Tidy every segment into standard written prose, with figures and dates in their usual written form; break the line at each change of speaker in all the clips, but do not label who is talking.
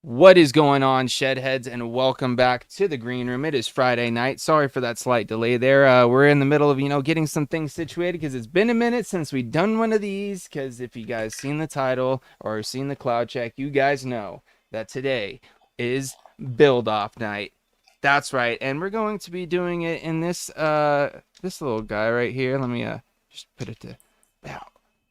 What is going on, Shedheads, and welcome back to the Green Room. It is Friday night. Sorry for that slight delay there. We're in the middle of, getting some things situated because it's been a minute since we've done one of these. Because if you guys seen the title or seen the cloud check, you guys know that today is build off night. That's right, and we're going to be doing it in this little guy right here. Let me just put it to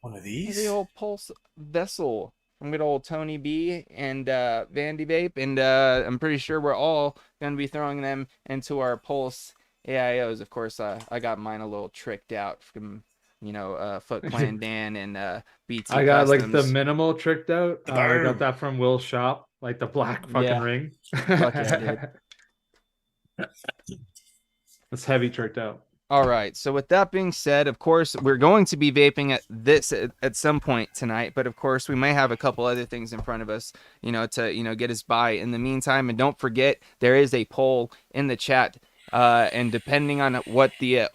One of
the
these?
old Pulse vessel from good old Tony B and Vandy Vape, and I'm pretty sure we're all going to be throwing them into our Pulse AIOs. Of course, I got mine a little tricked out from, Foot Clan Dan and BT
I got like the
Customs.
minimal tricked out. I got
Boom.
that from Will's shop, like the black fucking
Yeah,
ring.
fuck yeah, dude.
It's heavy tricked out.
All right. So with that being said, of course, we're going to be vaping at some point tonight, but of course, we may have a couple other things in front of us, to get us by in the meantime. And don't forget, there is a poll in the chat, and depending on what the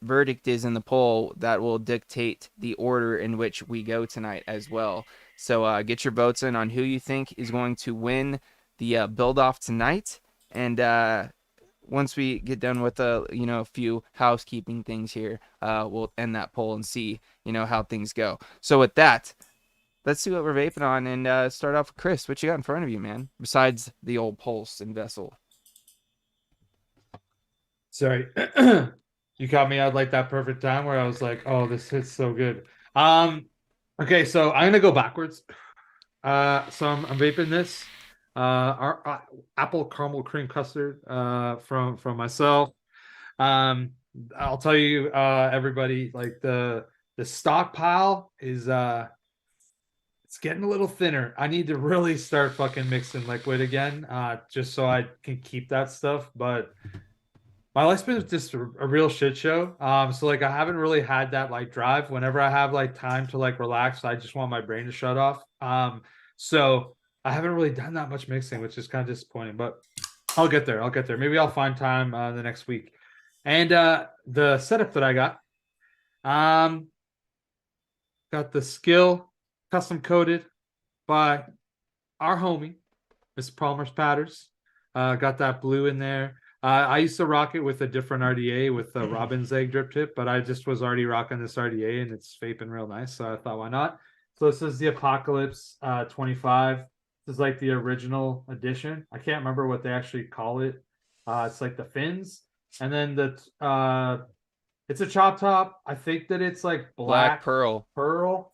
verdict is in the poll, that will dictate the order in which we go tonight as well. So get your votes in on who you think is going to win the build off tonight, and once we get done with a few housekeeping things here, we'll end that poll and see how things go. So with that, let's see what we're vaping on, and start off with Chris. What you got in front of you, man? Besides the old Pulse and Vessel.
Sorry. You caught me at like that perfect time where I was like, oh, this hits so good. Okay, so I'm gonna go backwards. So I'm vaping this. Our apple caramel cream custard from myself. Um, I'll tell you, everybody, like the stockpile is it's getting a little thinner. I need to really start fucking mixing liquid again, just so I can keep that stuff. But my life's been just a real shit show. So like I haven't really had that like drive. Whenever I have like time to like relax, I just want my brain to shut off. So I haven't really done that much mixing, which is kind of disappointing. But I'll get there. I'll get there. Maybe I'll find time the next week. And the setup that I um, got the skill custom coated by our homie, Miss Palmer's Patters. Got that blue in there. I used to rock it with a different RDA with the Robin's egg drip tip, but I just was already rocking this RDA and it's vaping real nice. So I thought, why not? So this is the Apocalypse 25. This is like the original edition. I can't remember what they actually call it. It's like the fins. And then it's a chop top. I think that it's like
Black
black
Pearl.
pearl.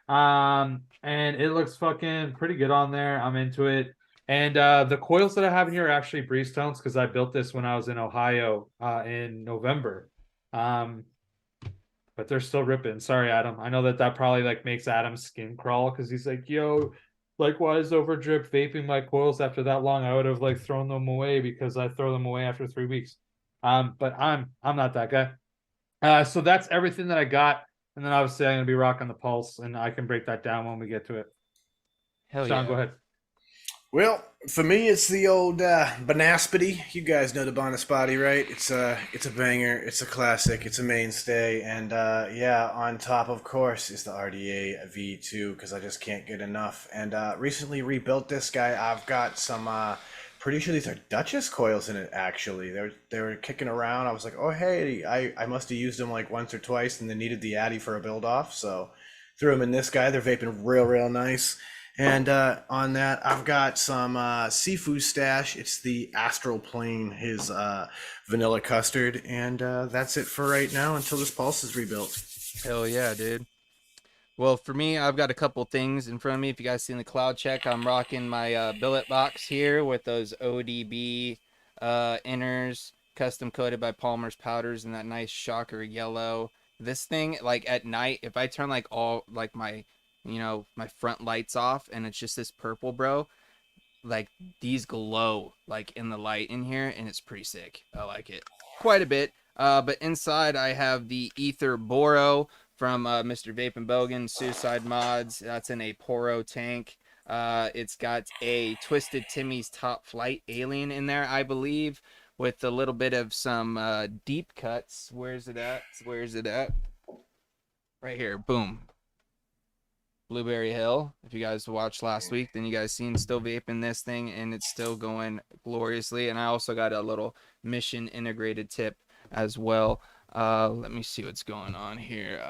And it looks fucking pretty good on there. I'm into it. And the coils that I have in here are actually breeze tones because I built this when I was in Ohio in November. But they're still ripping. Sorry, Adam. I know that probably like makes Adam's skin crawl because he's like, yo, likewise Overdrip vaping my coils after that long. I would have like thrown them away because I throw them away after 3 weeks. But I'm not that guy. So that's everything that I got. And then obviously I'm gonna be rocking the Pulse, and I can break that down when we get to it.
Hell
Sean,
yeah.
go ahead.
Well, for me, it's the old Banaspati. You guys know the Banaspati, right? It's a banger. It's a classic. It's a mainstay. And yeah, on top, of course, is the RDA V2 because I just can't get enough. And recently rebuilt this guy. I've got some. Pretty sure these are Duchess coils in it. Actually, they were kicking around. I was like, oh hey, I must have used them like once or twice, and then needed the Addy for a build off. So threw them in this guy. They're vaping real nice. And on that, I've got some seafood stash. It's the Astral Plane, his vanilla custard. And that's it for right now until this Pulse is rebuilt.
Hell yeah, dude. Well, for me, I've got a couple things in front of me. If you guys seen the cloud check, I'm rocking my billet box here with those ODB inners, custom coated by Palmer's Powders in that nice shocker yellow. This thing, like at night, if I turn like all like my front lights off and it's just this purple, bro, like these glow like in the light in here, and it's pretty sick. I like it quite a bit. But inside I have the Ether Boro from Mr. Vape and Bogan Suicide Mods. That's in a Poro tank. It's got a Twisted Timmy's Top Flight Alien in there, I believe, with a little bit of some deep cuts. Where's it at? Right here. Boom. Blueberry Hill. If you guys watched last week, then you guys seen still vaping this thing, and it's still going gloriously. And I also got a little mission integrated tip as well. Let me see what's going on here.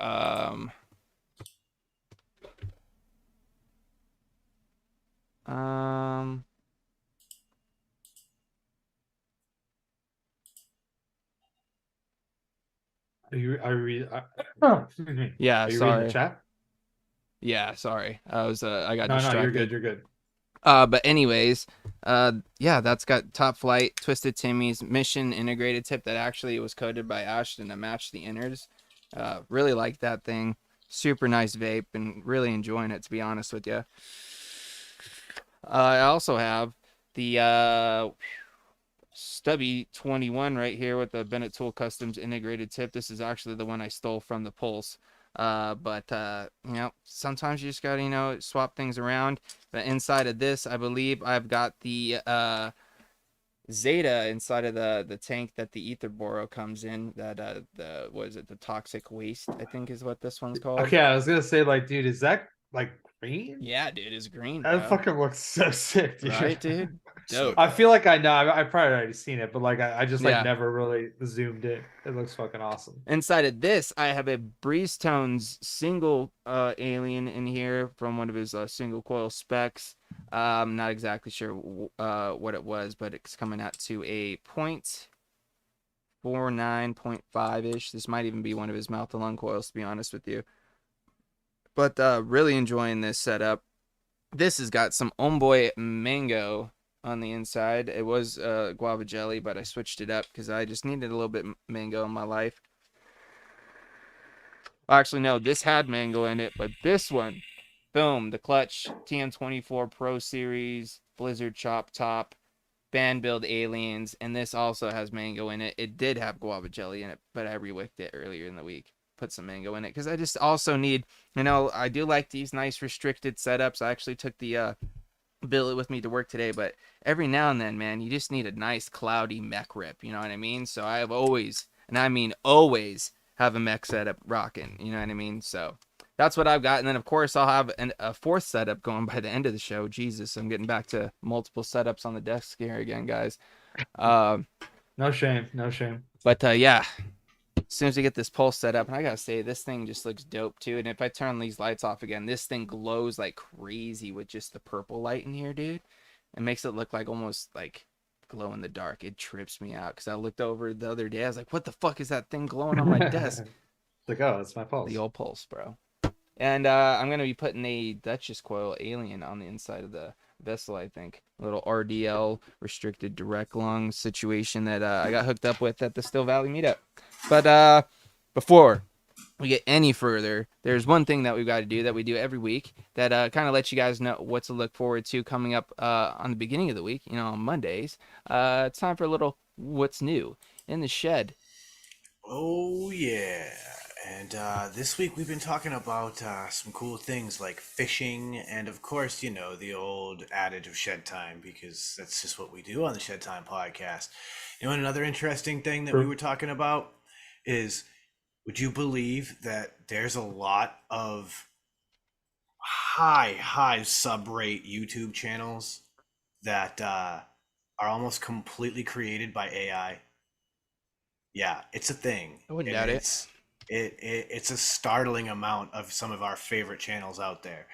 Excuse me.
Yeah,
Are you reading
sorry.
the chat?
Yeah, sorry. I got
No,
distracted.
you're good.
But anyways, yeah, that's got Top Flight, Twisted Timmy's mission integrated tip that actually was coded by Ashton to match the inners. Really like that thing. Super nice vape and really enjoying it, to be honest with you. I also have the Stubby 21 right here with the Bennett Tool Customs integrated tip. This is actually the one I stole from the Pulse. But you know, sometimes you just gotta, you know, swap things around. But inside of this, I believe I've got the Zeta inside of the tank that the ether boro comes in. That the toxic waste, I think is what this one's called.
Okay, I was gonna say, like, dude, is that like green?
Yeah, dude, it's green,
That
bro.
fucking looks so sick, dude.
Right, dude? Dope.
I feel like I know. I probably already seen it, but like I just like
Yeah.
never really zoomed in. It looks fucking awesome.
Inside of this, I have a Breeze Tones single alien in here from one of his single coil specs. I'm not exactly sure what it was, but it's coming out to a 0.49, 0.5-ish. This might even be one of his mouth and lung coils, to be honest with you. But really enjoying this setup. This has got some Homeboy mango on the inside. It was guava jelly, but I switched it up because I just needed a little bit mango in my life. Actually, no, this had mango in it, but this one, boom, the Clutch TM24 Pro Series Blizzard Chop Top Band Build Aliens, and this also has mango in it. It did have guava jelly in it, but I rewicked it earlier in the week. Put some mango in it because I just also need, you know, I do like these nice restricted setups. I actually took the billet with me to work today, but every now and then, man, you just need a nice cloudy mech rip, you know what I mean? So I have always, and I mean always, have a mech setup rocking, you know what I mean? So that's what I've got. And then of course I'll have a fourth setup going by the end of the show. Jesus, I'm getting back to multiple setups on the desk here again, guys.
No shame.
But yeah, as soon as we get this pulse set up, and I gotta say, this thing just looks dope too. And if I turn these lights off again, this thing glows like crazy with just the purple light in here, dude. It makes it look like almost like glow in the dark. It trips me out because I looked over the other day. I was like, what the fuck is that thing glowing on my desk?
Like, oh, it's my pulse.
The old pulse, bro. And I'm gonna be putting a Duchess coil alien on the inside of the vessel, I think. A little RDL restricted direct lung situation that I got hooked up with at the Still Valley meetup. But before we get any further, there's one thing that we've got to do that we do every week that kind of lets you guys know what to look forward to coming up on the beginning of the week, you know, on Mondays. It's time for a little what's new in the shed.
Oh, yeah. And this week we've been talking about some cool things like fishing and, of course, you know, the old adage of shed time, because that's just what we do on the Shed Time podcast. You know, and another interesting thing that we were talking about is, would you believe that there's a lot of high sub rate YouTube channels that are almost completely created by AI? Yeah, it's a thing.
I wouldn't doubt it.
It's a startling amount of some of our favorite channels out there.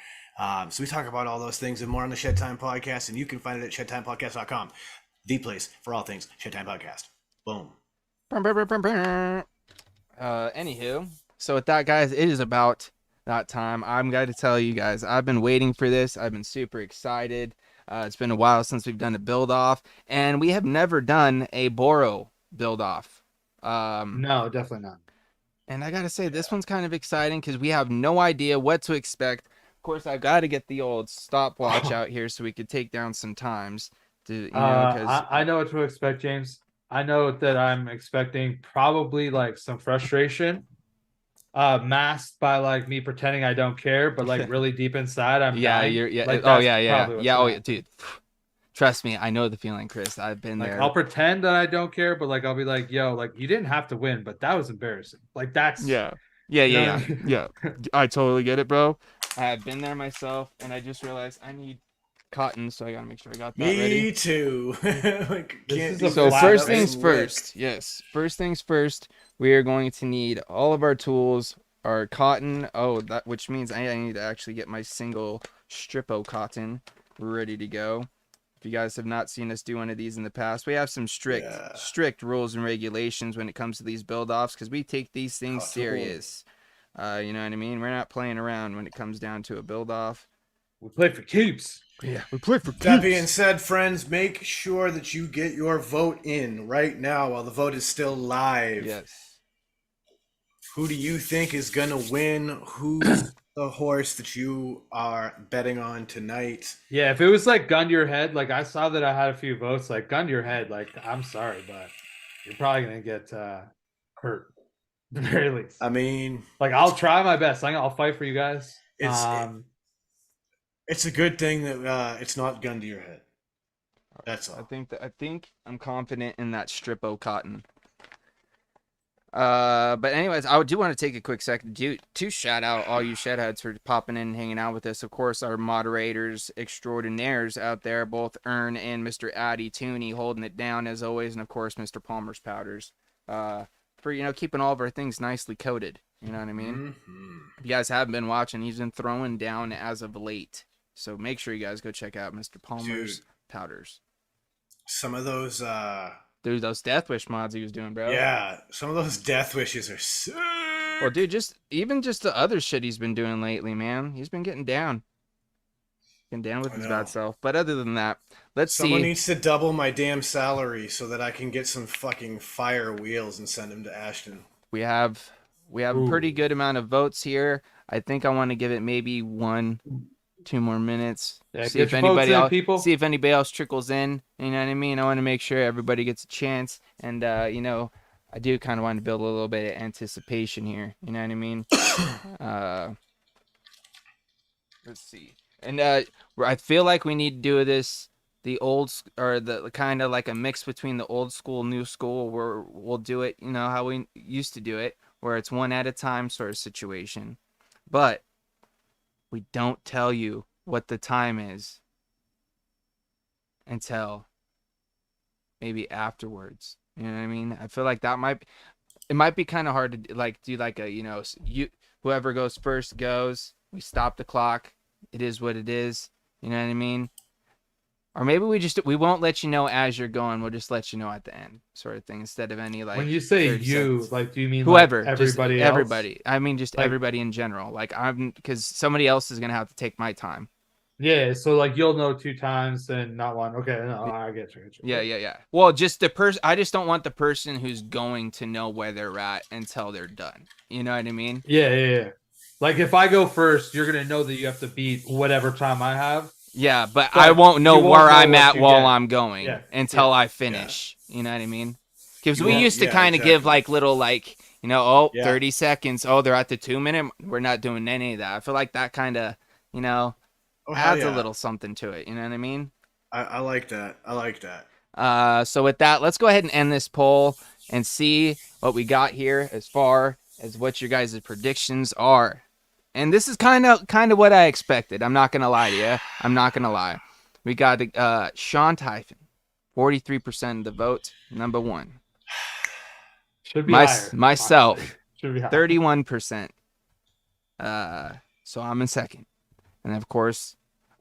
So we talk about all those things and more on the Shed Time Podcast, and you can find it at shedtimepodcast.com, the place for all things Shed Time Podcast. Boom.
Anywho, so with that, guys, it is about that time. I'm going to tell you guys, I've been waiting for this. I've been super excited. It's been a while since we've done a build off, and we have never done a Boro build off.
No, definitely not.
And I gotta say, this one's kind of exciting because we have no idea what to expect. Of course, I've got to get the old stopwatch out here so we could take down some times.
I know what to expect, James. I know that I'm expecting probably like some frustration, masked by like me pretending I don't care, but like really deep inside, I'm dying. Like,
dude. Trust me, I know the feeling, Chris. I've been
like,
there.
I'll pretend that I don't care, but like I'll be like, yo, like you didn't have to win, but that was embarrassing. Like that's
Yeah.
I mean?
I totally get it, bro. I have been there myself, and I just realized I need cotton, so I gotta make sure I got that
Me
ready.
too. Like,
This
can't
is
do
a
So
this
flat
first
without
things
some
first, yes. First things first, we are going to need all of our tools, our cotton. Oh, that which means I need to actually get my single strippo cotton ready to go. If you guys have not seen us do one of these in the past, we have some
Yeah.
strict rules and regulations when it comes to these build offs because we take these things
Cotton.
serious. You know what I mean? We're not playing around when it comes down to a build off.
We play for keeps.
Yeah, we play for
That being said, friends, make sure that you get your vote in right now while the vote is still live.
Yes.
Who do you think is gonna win? Who's the horse that you are betting on tonight?
Yeah, if it was like gun to your head, like I saw that I had a few votes, like gun to your head, like I'm sorry, but you're probably gonna get hurt at the very least.
I mean,
Like I'll try my best. I'll fight for you guys.
it's a good thing that it's not gun to your head. That's all.
I think I'm confident in that strippo cotton. But anyways, I do want to take a quick second to shout out all you shedheads for popping in and hanging out with us. Of course, our moderators extraordinaires out there, both Ern and Mr. Addy Tooney, holding it down as always, and of course, Mr. Palmer's Powders, for keeping all of our things nicely coated. You know what I mean?
Mm-hmm.
If you guys haven't been watching, he's been throwing down as of late. So make sure you guys go check out Mr. Palmer's Powders.
Some of those
Dude, those Death Wish mods he was doing, bro.
Yeah, some of those death wishes are sick.
Well, dude, just the other shit he's been doing lately, man. He's been getting down. Getting down with his bad self. But other than that,
Someone needs to double my damn salary so that I can get some fucking fire wheels and send them to Ashton.
We have a pretty good amount of votes here. I think I want to give it maybe 1-2 more minutes.
Yeah,
see if anybody else trickles in. You know what I mean? I want to make sure everybody gets a chance. And I do kind of want to build a little bit of anticipation here. You know what I mean? Let's see. And I feel like we need to do this the kind of like a mix between the old school, new school, where we'll do it, how we used to do it, where it's one at a time sort of situation. But we don't tell you what the time is until maybe afterwards. You know what I mean? I feel like it might be kind of hard to like do like a, whoever goes first goes. We stop the clock. It is what it is. You know what I mean? Or maybe we won't let you know as you're going. We'll just let you know at the end, sort of thing, instead of any like.
When you say you,
seconds.
like, do you mean
whoever?
Like everybody?
Everybody. I mean, just like, everybody in general. Like because somebody else is gonna have to take my time.
Yeah, so like you'll know 2 times and not one. Okay, no, I get you.
Yeah. Well, just the person. I just don't want the person who's going to know where they're at until they're done. You know what I mean?
Yeah. Like if I go first, you're gonna know that you have to beat whatever time I have.
Yeah, but I won't know where I'm at while I'm going until I finish.
Yeah.
You know what I mean? Because we used to kind of give like little 30 seconds. Oh, they're at the 2-minute. We're not doing any of that. I feel like that kind of, adds a little something to it. You know what I mean?
I like that.
So with that, let's go ahead and end this poll and see what we got here as far as what your guys' predictions are. And this is kind of what I expected. I'm not gonna lie to you. I'm not gonna lie. We got Sean Typhon, 43% of the vote, number 1.
Should be higher,
myself,
should be higher.
31%. So I'm in second, and of course,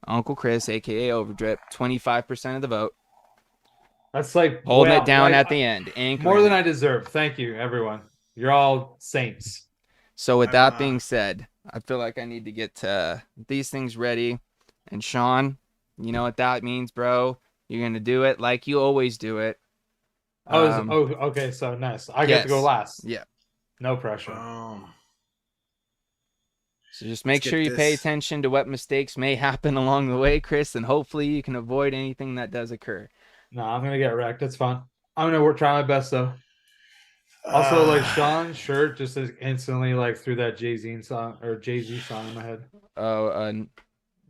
Uncle Chris, aka Overdrip, 25% of the vote.
That's like
holding it down at the end.
More than I deserve. Thank you, everyone. You're all saints.
So with that being said, I feel like I need to get these things ready. And Sean, you know what that means, bro. You're going to do it like you always do it.
Okay. So nice. I get to go last.
Yeah.
No pressure.
So just make sure you pay attention to what mistakes may happen along the way, Chris, and hopefully you can avoid anything that does occur.
No, I'm going to get wrecked. It's fine. I'm going to try my best, though. Also, like Sean's shirt just instantly like threw that Jay-Z song in my head.
Oh,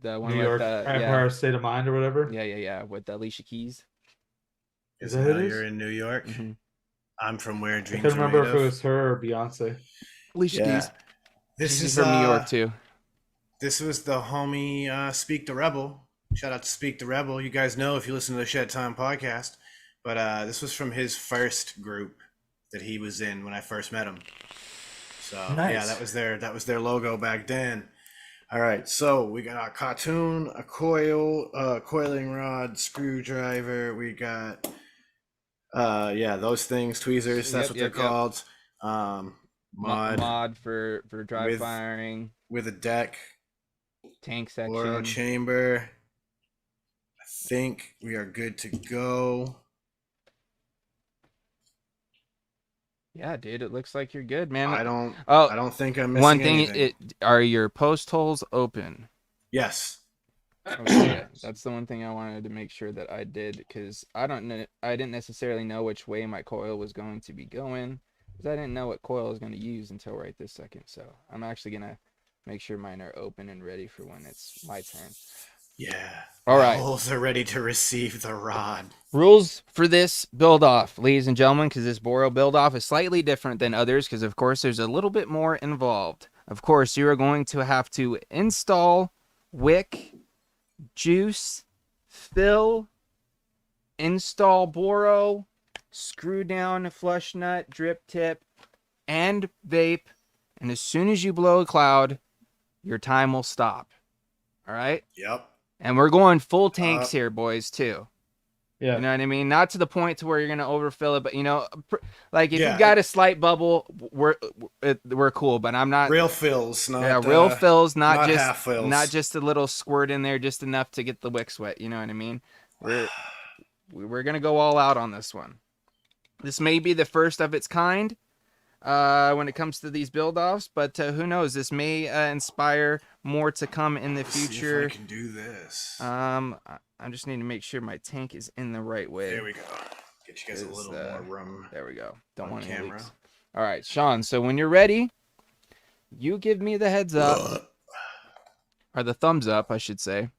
the one
New York Empire State of Mind or whatever.
Yeah, with Alicia Keys.
Is that how you're in New York?
Mm-hmm.
I'm from where dreams.
I couldn't remember if it was her or Beyonce.
Alicia Keys.
This is
from New York too.
This was the homie Speak the Rebel. Shout out to Speak the Rebel. You guys know if you listen to the Shed Time podcast. But this was from his first group that he was in when I first met him. So
Nice.
yeah, that was their logo back then. All right, so we got a cartoon, a coil, coiling rod, screwdriver. We got those things, tweezers. That's
Yep,
what they're
yep.
called.
Mod for dry
with-
firing,
with a deck,
tank
oil
section.
chamber. I think we are good to go.
Yeah, dude, it looks like you're good, man.
I don't think I'm missing
One thing,
anything.
are your post holes open?
Yes.
Okay, that's the one thing I wanted to make sure that I did, because I didn't necessarily know which way my coil was going to be going, because I didn't know what coil I was going to use until right this second. So I'm actually gonna make sure mine are open and ready for when it's my turn.
Yeah.
All
The
right.
holes are ready to receive the rod.
Rules for this build off, ladies and gentlemen, because this Boro build off is slightly different than others, because of course there's a little bit more involved. Of course, you are going to have to install wick, juice, fill, install Boro, screw down flush nut, drip tip, and vape. And as soon as you blow a cloud, your time will stop. All right?
Yep.
And we're going full tanks here, boys, too.
Yeah.
You know what I mean? Not to the point to where you're gonna overfill it, but like if
Yeah.
you got a slight bubble, we're cool. But I'm not
Real fills, not
real fills,
not half fills.
not just a little squirt in there, just enough to get the wick wet. You know what I mean? We're gonna go all out on this one. This may be the first of its kind when it comes to these build offs, but who knows? This may inspire more to come in the future.
See if I can do this.
I just need to make sure my tank is in the right way.
There we go. Get you guys a little more room.
There we go. Don't
on
want any
camera.
leaks. All right, Sean. So when you're ready, you give me the heads up, or the thumbs up, I should say,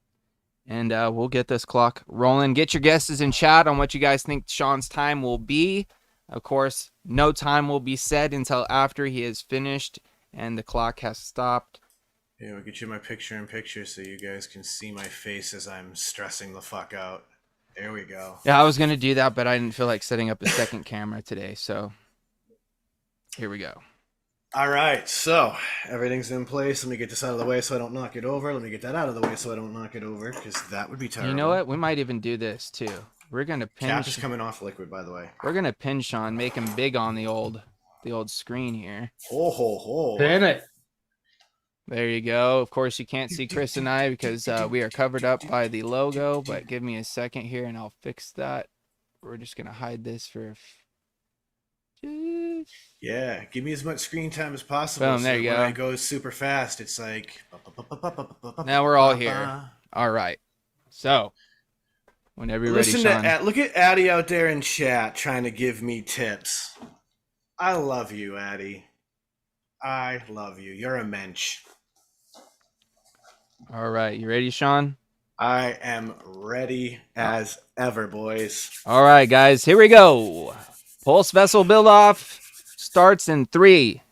and we'll get this clock rolling. Get your guesses in chat on what you guys think Sean's time will be. Of course, no time will be said until after he is finished and the clock has stopped.
Yeah, we'll get you my picture-in-picture so you guys can see my face as I'm stressing the fuck out. There we go.
Yeah, I was gonna do that, but I didn't feel like setting up a second camera today, so here we go.
All right, so everything's in place. Let me get this out of the way so I don't knock it over. Let me get that out of the way so I don't knock it over, because that would be terrible.
You know what? We might even do this too. We're gonna pin.
Cap is coming off liquid, by the way.
We're gonna pin Sean, make him big on the old screen here.
Ho ho ho!
Pin it.
There you go. Of course, you can't see Chris and I because we are covered up by the logo. But give me a second here, and I'll fix that. We're just gonna hide this for.
Yeah, give me as much screen time as possible.
Boom, there
so
you
when
go.
I go super fast, it's like.
Now we're all here. All right. So, whenever you're ready,
Listen
Sean.
to look at Addy out there in chat trying to give me tips. I love you, Addy. I love you. You're a mensch.
All right, you ready, Sean?
I am ready as ever, boys.
All right, guys, here we go. Pulse vessel build off starts in 3,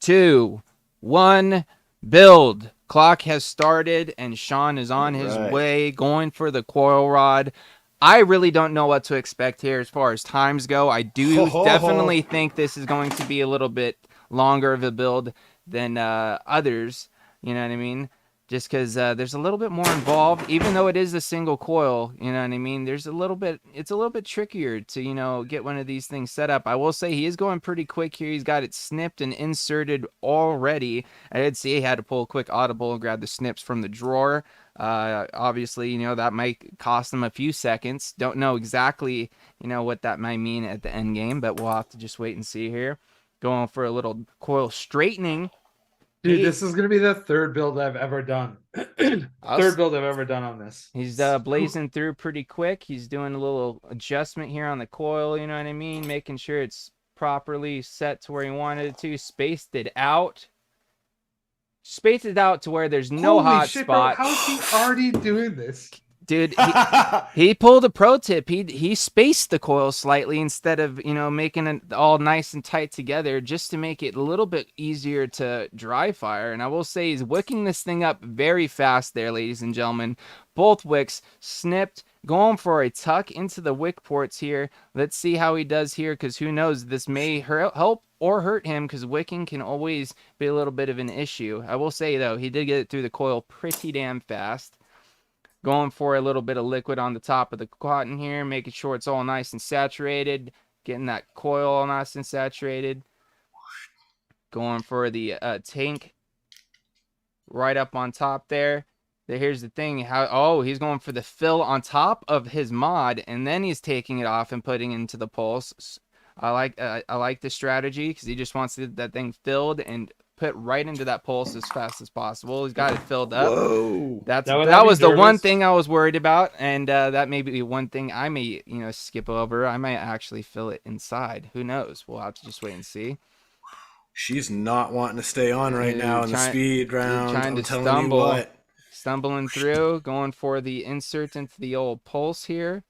2, 1. Build. Clock has started, and Sean is on his way, going for the coil rod. I really don't know what to expect here as far as times go. I do definitely think this is going to be a little bit longer of a build than others. You know what I mean? Just because there's a little bit more involved, even though it is a single coil. You know what I mean? It's a little bit trickier to get one of these things set up. I will say he is going pretty quick here. He's got it snipped and inserted already. I did see he had to pull a quick audible and grab the snips from the drawer. Obviously, that might cost him a few seconds. Don't know exactly what that might mean at the end game, but we'll have to just wait and see here. Going for a little coil straightening.
Dude, this is going to be the third build I've ever done. Third build I've ever done on this.
He's blazing through pretty quick. He's doing a little adjustment here on the coil, you know what I mean? Making sure it's properly set to where he wanted it to. Spaced it out. Spaced it out to where there's no hot
shit,
spot.
Bro, how is he already doing this?
Dude, he pulled a pro tip. He spaced the coil slightly instead of, making it all nice and tight together just to make it a little bit easier to dry fire. And I will say he's wicking this thing up very fast there, ladies and gentlemen. Both wicks snipped, going for a tuck into the wick ports here. Let's see how he does here, because who knows, this may help or hurt him, because wicking can always be a little bit of an issue. I will say, though, he did get it through the coil pretty damn fast. Going for a little bit of liquid on the top of the cotton here, making sure it's all nice and saturated. Getting that coil all nice and saturated. Going for the tank right up on top there. Here's the thing. He's going for the fill on top of his mod, and then he's taking it off and putting it into the pulse. I like the strategy, because he just wants that thing filled and put right into that pulse as fast as possible. He's got it filled up.
Whoa.
That was the one thing I was worried about, and that may be one thing I may skip over. I might actually fill it inside. Who knows? We'll have to just wait and see.
She's not wanting to stay on right now in the speed round.
Trying to stumble, stumbling through, going for the insert into the old pulse here.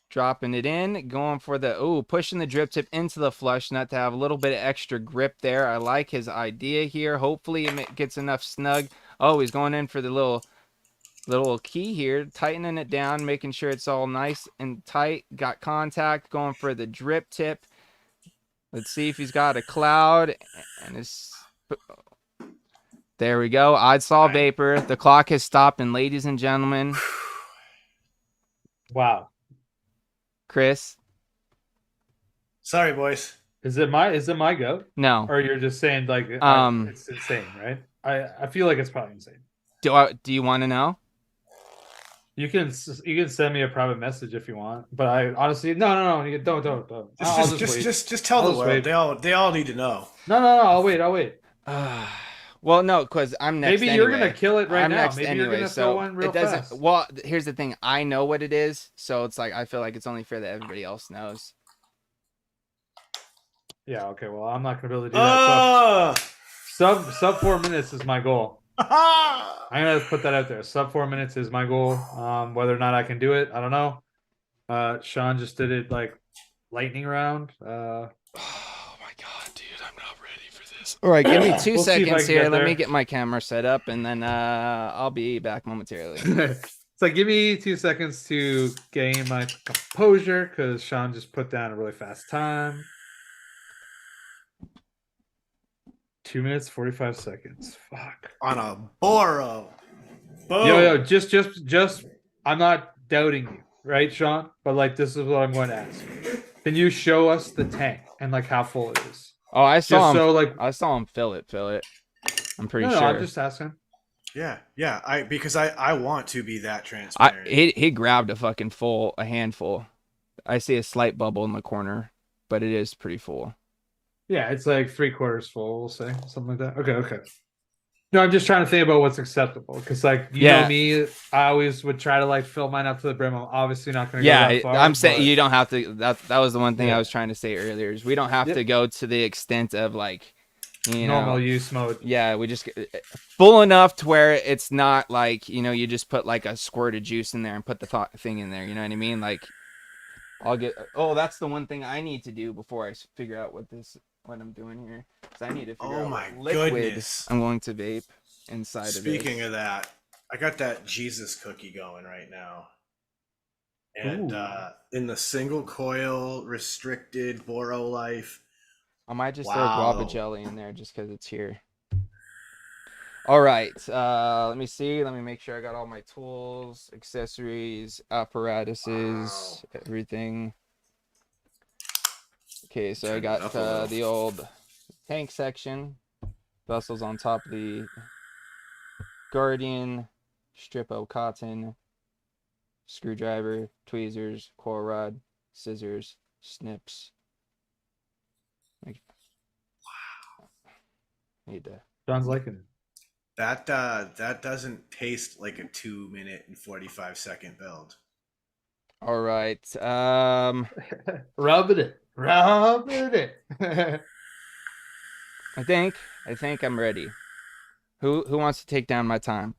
Dropping it in, going for the, pushing the drip tip into the flush nut to have a little bit of extra grip there. I like his idea here. Hopefully it gets enough snug. He's going in for the little key here, tightening it down, making sure it's all nice and tight. Got contact, going for the drip tip. Let's see if he's got a cloud. And there we go. I saw vapor. The clock has stopped, and ladies and gentlemen.
Wow.
Chris,
sorry, boys.
Is it my go?
No.
Or you're just saying like it's insane, right? I feel like it's probably insane.
Do you want to know?
You can send me a private message if you want, but I honestly no don't.
Just tell the world. They all need to know.
No, I'll wait.
Well, no, because I'm next.
Maybe
anyway.
you're gonna kill it right
I'm
now.
Next
Maybe
anyway,
you're gonna throw one real fast.
Well, here's the thing. I know what it is, so it's like I feel like it's only fair that everybody else knows.
Yeah. Okay. Well, I'm not gonna be able to do that. Sub 4 minutes is my goal. I'm gonna put that out there. Sub 4 minutes is my goal. Whether or not I can do it, I don't know. Sean just did it like lightning round.
Oh my god, dude, I'm not ready for this.
All right, give me 2
We'll
seconds here. Let me get my camera set up, and then I'll be back momentarily.
It's like, give me 2 seconds to gain my composure, because Sean just put down a really fast time. 2 minutes 45 seconds. Fuck.
On a Boro. Boom.
Yo, just I'm not doubting you, right, Sean? But like, this is what I'm going to ask. Can you show us the tank and like how full it is?
Oh, I saw him.
So like,
I saw him fill it. I'm pretty
no,
sure.
I'm just asking.
Yeah. Because I want to be that transparent.
He grabbed a handful. I see a slight bubble in the corner, but it is pretty full.
Yeah, it's like 3/4 full, we'll say, something like that. Okay. No, I'm just trying to think about what's acceptable, because like you know me, I always would try to like fill mine up to the brim. I'm obviously not going to go that far.
I'm saying you don't have to. That was the one thing I was trying to say earlier. Is we don't have to go to the extent of like
normal use mode.
Yeah, we just full enough to where it's not like you just put like a squirt of juice in there and put the thing in there. You know what I mean? Like I'll get. Oh, that's the one thing I need to do before I figure out what I'm doing here. Because I need to figure out what liquid I'm going to vape inside of it.
Speaking of that, I got that Jesus cookie going right now. And in the single coil restricted Boro life.
I might just throw guava jelly in there just because it's here. All right. Let me see. Let me make sure I got all my tools, accessories, apparatuses, everything. Okay, so I got the old tank section. Vessels on top of the Guardian, strip of cotton, screwdriver, tweezers, coil rod, scissors, snips. Wow. Need to.
John's liking it.
That doesn't taste like a 2 minute and 45-second build.
All right.
Rubbing it.
I think I'm ready. Who wants to take down my time?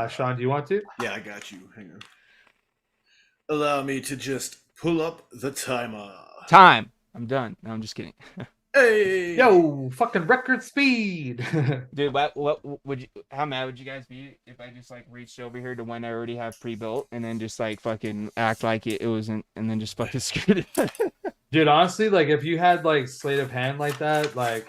Sean, do you want to?
Yeah, I got you. Hang on. Allow me to just pull up the timer.
Time. I'm done. No, I'm just kidding.
Hey!
Yo, fucking record speed.
Dude, what would you? How mad would you guys be if I just like reached over here to one I already have pre-built and then just like fucking act like it wasn't, and then just fucking screwed it?
Dude, honestly, like if you had like sleight of hand like that, like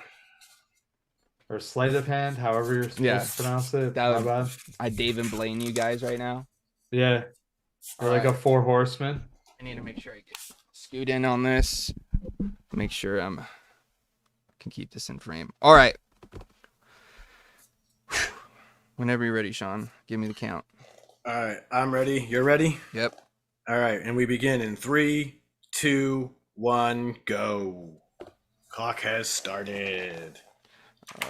or sleight of hand, however you're supposed
Yeah.
to pronounce it.
That
My
would-
bad.
I Dave and Blaine you guys right now.
Yeah. Or like a
Alright.
4 horseman.
I need to make sure I get scoot in on this. Make sure can keep this in frame. All right. Whenever you're ready, Sean, give me the count.
All right, I'm ready. You're ready?
Yep.
All right, and we begin in 3, 2, 1, go. Clock has started.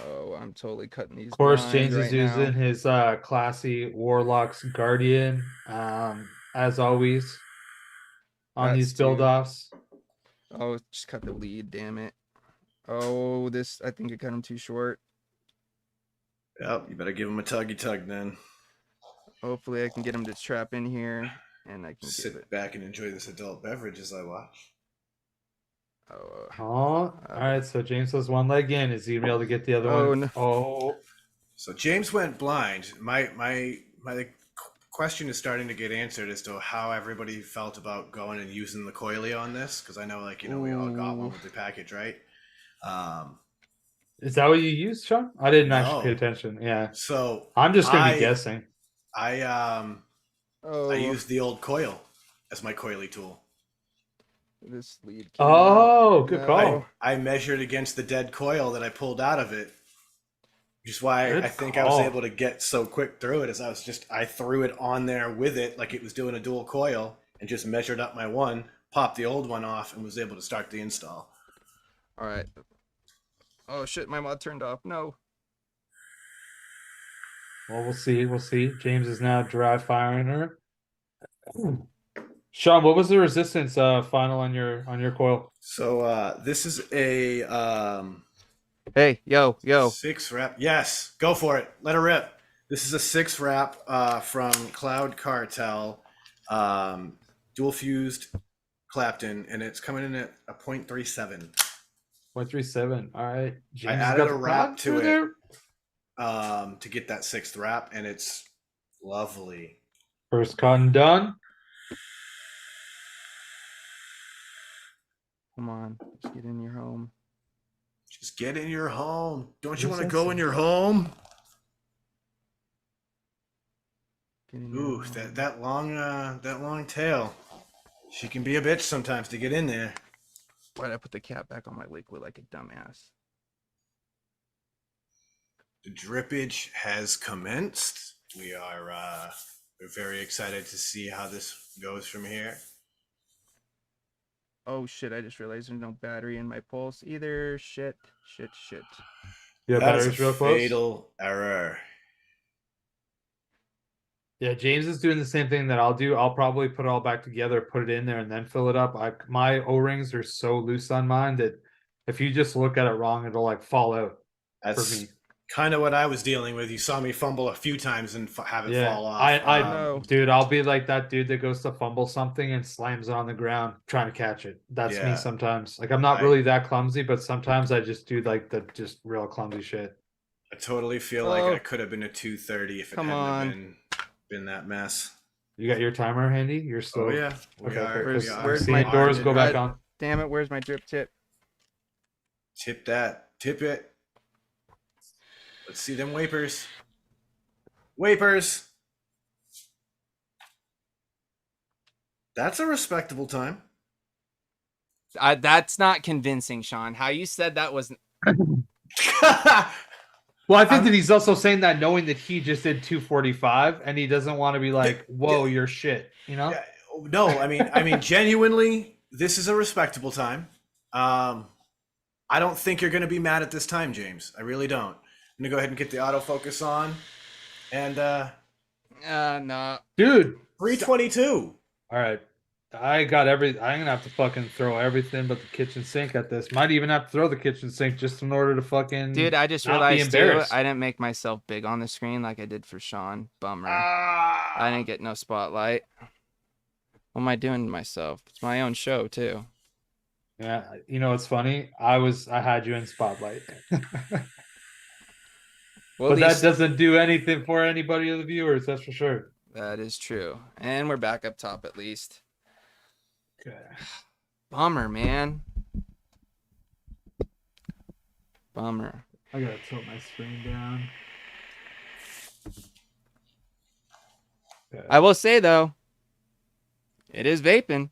Oh, I'm totally cutting these.
Of course,
blinds
James
right
is using
now.
his classy Warlock's Guardian, as always, on
That's
these build offs.
Oh, just cut the lead, damn it. Oh, this, I think I cut him too short.
Yep, you better give him a tuggy tug then.
Hopefully I can get him to trap in here and I can give it.
Sit back and enjoy this adult beverage as I watch.
Oh,
Oh, all right. So James has one leg in. Is he gonna be able to get the other one?
no.
Oh,
So James went blind. My question is starting to get answered as to how everybody felt about going and using the coily on this, because I know, like, you know, we all got one with the package, right?
is that what you used, Sean? I didn't actually
No.
pay attention. Yeah,
So
I'm just gonna be guessing.
I
Oh,
used the old coil as my coily tool.
this lead.
Oh, good call.
No.
I measured against the dead coil that I pulled out of it, which is why
Good
I think I was
call.
able to get so quick through it. As I threw it on there with it like it was doing a dual coil and just measured up my one, popped the old one off, and was able to start the install.
All right. Oh shit, my mod turned off. No.
Well, we'll see. We'll see. James is now dry firing her. Sean, what was the resistance final on your coil?
So this is a
Hey, yo.
6 wrap. Yes, go for it. Let her rip. This is a 6 wrap from Cloud Cartel, dual fused Clapton, and it's coming in at a 0.37.
0.37. All right.
I
James
added
got
a
the
wrap
prod
to
through
it.
there.
To get that 6th wrap, and it's lovely.
First cotton done.
Come on. Just get in your home.
Just get in your home. Don't you
Yes,
want to
yes,
go in
yes.
your home?
Get in your
Ooh,
home.
that long tail. She can be a bitch sometimes to get in there.
Why'd I put the cap back on my liquid like a dumbass?
The drippage has commenced. We are we're very excited to see how this goes from here.
Oh shit, I just realized there's no battery in my pulse either. Shit.
Yeah,
That is
battery's
a
real close.
fatal error.
Yeah, James is doing the same thing that I'll do. I'll probably put it all back together, put it in there, and then fill it up. My O-rings are so loose on mine that if you just look at it wrong, it'll like fall out for
That's
me.
kind of what I was dealing with. You saw me fumble a few times and have it
Yeah,
fall off.
I
No.
dude, I'll be like that dude that goes to fumble something and slams it on the ground trying to catch it. That's me
Yeah.
sometimes. Like I'm not
I-
really that clumsy, but sometimes I just do like the just real clumsy shit.
I totally feel like
Oh.
I could have been a 230 if it
Come
hadn't
on.
have been that mess.
You got your timer handy? You're still
Oh yeah, we
Okay,
are.
where's-
we are
where's
see
my
doors
armed
go
and
back
ready.
on.
Damn it, where's my drip tip?
Tip that. Tip it. Let's see them wapers. Wapers. That's a respectable time.
That's not convincing, Sean. How you said that was
Well, I think that he's also saying that knowing that he just did 245 and he doesn't want to be like, whoa, you're shit, you know?
Yeah, no, I mean, genuinely, this is a respectable time. I don't think you're going to be mad at this time, James. I really don't. I'm going to go ahead and get the autofocus on. And
nah.
Dude.
322.
All right. I got every. I'm gonna have to fucking throw everything but the kitchen sink at this. Might even have to throw the kitchen sink just in order to fucking
Dude, I just
not be
realized too,
embarrassed.
I didn't make myself big on the screen like I did for Sean. Bummer. I
Ah.
didn't get no spotlight. What am I doing to myself? It's my own show too.
Yeah, you know it's funny. I had you in spotlight,
Well, at
but that
least
doesn't do anything for anybody of the viewers. That's for sure.
that is true. And we're back up top at least.
Okay.
Bummer, man. Bummer.
I gotta tilt my screen down. Okay.
I will say though, it is vaping.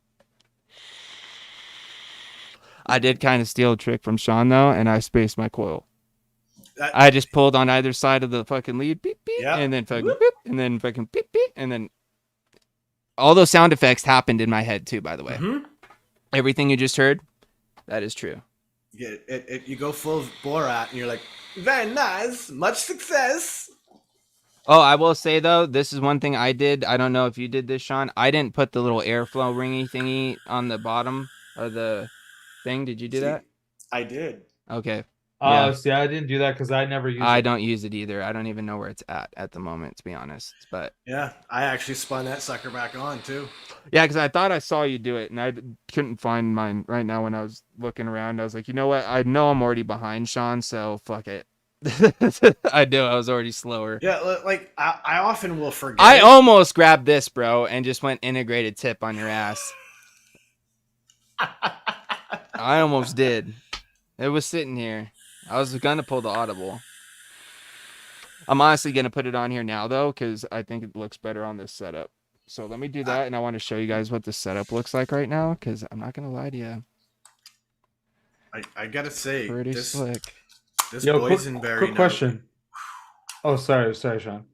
I did kind of steal a trick from Sean though, and I spaced my coil. I just pulled on either side of the fucking lead, beep beep,
Yep.
and then fucking beep, and then fucking beep beep, and then all those sound effects happened in my head too. By the way, everything you just heard, that is true.
Yeah, you go full Borat, and you're like, very nice, much success.
Oh, I will say though, this is one thing I did. I don't know if you did this, Sean. I didn't put the little airflow ringy thingy on the bottom of the thing. Did you do that?
I did.
Okay.
Oh, see, I didn't do that because I never used
I
it.
don't use it either. I don't even know where it's at the moment, to be honest. But
Yeah, I actually spun that sucker back on too.
yeah, because I thought I saw you do it, and I couldn't find mine right now when I was looking around. I was like, you know what? I know I'm already behind Sean, so fuck it. I knew I was already slower.
Yeah, like I often will forget.
I almost grabbed this, bro, and just went integrated tip on your ass. I almost did. It was sitting here. I was gonna pull the audible. I'm honestly gonna put it on here now though, because I think it looks better on this setup. So let me do that, and I want to show you guys what the setup looks like right now, because I'm not gonna lie to you.
I gotta say,
Pretty
this
slick.
this
Yo,
boysenberry
quick question. Oh, sorry, Sean.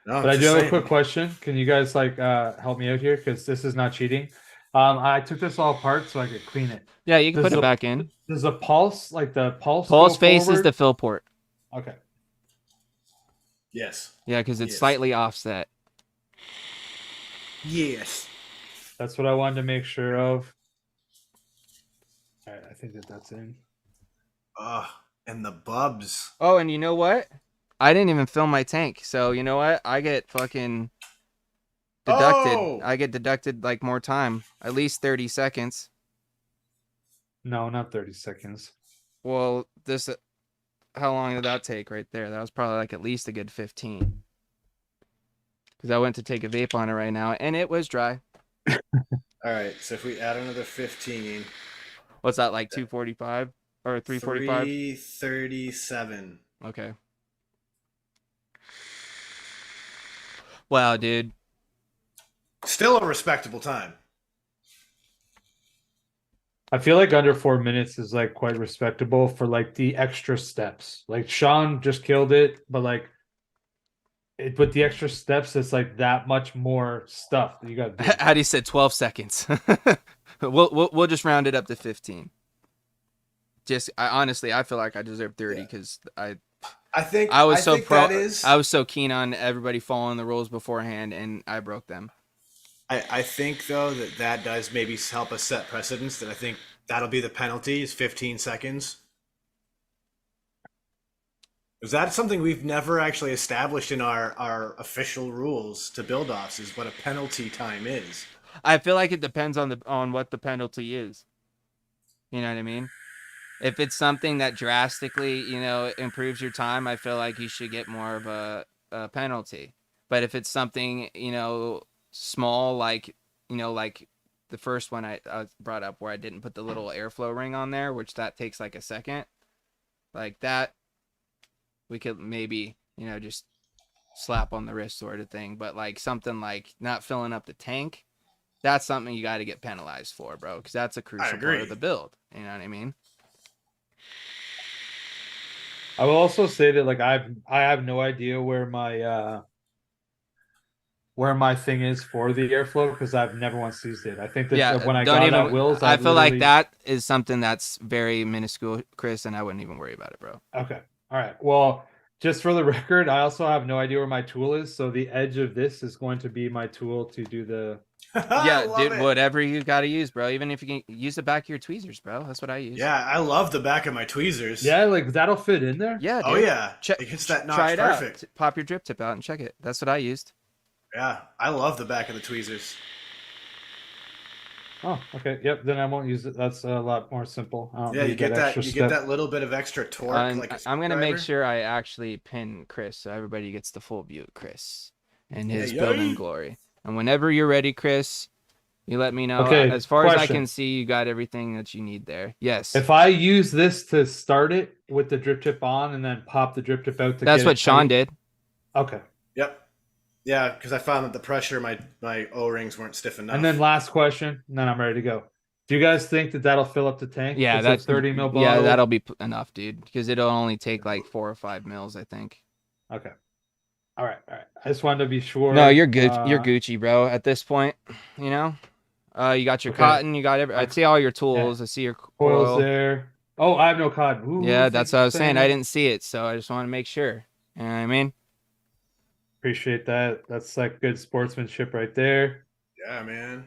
No,
But I
just
do have a
saying.
quick question. Can you guys like help me out here? Because this is not cheating. I took this all apart so I could clean it.
Yeah, you can
Does
put it
the-
back in.
Does the pulse, like the pulse
Pulse
go
face is
forward?
the fill port.
Okay.
Yes.
Yeah, because it's
Yes.
slightly offset.
Yes.
That's what I wanted to make sure of. All right, I think that's in.
And the bubs.
Oh, and you know what? I didn't even fill my tank, so you know what? I get fucking deducted.
Oh!
I get deducted like more time, at least 30 seconds.
No, not 30 seconds.
Well, this, how long did that take right there? That was probably like at least a good 15. Because I went to take a vape on it right now, and it was dry.
All right, so if we add another 15,
What's that, like 245 or 345?
337.
Okay. Wow, dude.
Still a respectable time.
I feel like under 4 minutes is like quite respectable for like the extra steps. Like Sean just killed it, but like with the extra steps, it's like that much more stuff that you got to do.
Addy said 12 seconds. we'll just round it up to 15. Honestly, I feel like I deserve 30 because I
think
I was so
think
pro.
that is,
I was so keen on everybody following the rules beforehand, and I broke them.
I think though that does maybe help us set precedents. That I think that'll be the penalty is 15 seconds. Is that something we've never actually established in our official rules to build offs? Is what a penalty time is.
I feel like it depends on what the penalty is. You know what I mean? If it's something that drastically, improves your time, I feel like you should get more of a penalty. But if it's something, small, like the first one I brought up where I didn't put the little airflow ring on there, which that takes like a second, like that, we could maybe, just slap on the wrist sort of thing. But like something like not filling up the tank, that's something you got to get penalized for, bro, because that's a crucial part of the build. You know what I mean?
I will also say that like I have no idea where my thing is for the airflow because I've never once used it. I think that when I got it at Will's,
I feel like that is something that's very minuscule, Chris, and I wouldn't even worry about it, bro.
Okay. All right. Well, just for the record, I also have no idea where my tool is. So the edge of this is going to be my tool to do the
I
Yeah,
love
dude,
it.
whatever you got to use, bro. Even if you can use the back of your tweezers, bro. That's what I use.
Yeah, I love the back of my tweezers.
Yeah, like that'll fit in there.
Yeah,
Oh
dude.
yeah, it hits that
Try
notch
it out.
perfect.
Pop your drip tip out and check it. That's what I used.
Yeah, I love the back of the tweezers.
Oh, okay. Yep. Then I won't use it. That's a lot more simple. I don't
Yeah,
need that extra
you get
step.
that little bit of extra torque
And
like a
I'm gonna make
screwdriver.
sure I actually pin Chris so everybody gets the full view of Chris and
Yeah,
his
yeah.
building glory. And whenever you're ready, Chris, you let me know.
Okay.
As far as I
Question.
can see, you got everything that you need there. Yes.
If I use this to start it with the drip tip on and then pop the drip tip out to
That's
get
what
it
Sean
tight-
did.
Okay.
Yep. Yeah, because I found that the pressure my O-rings weren't stiff enough.
And then last question, and then I'm ready to go. Do you guys think that that'll fill up the tank?
Yeah,
It's
that's
a 30 mil bottle.
Yeah, that'll be enough, dude. Because it'll only take like 4 or 5 mils, I think.
Okay. All right. I just wanted to be sure.
No, you're good. You're Gucci, bro. At this point, you know. You got your
Okay.
cotton. You got every. I see all your tools. I see your
Coils
coil.
there. Oh, I have no cotton. Ooh,
Yeah,
thank
that's
you
what I
for
was saying.
saying
I
that.
didn't see it, so I just want to make sure. You know what I mean?
Appreciate that. That's like good sportsmanship right there.
Yeah, man.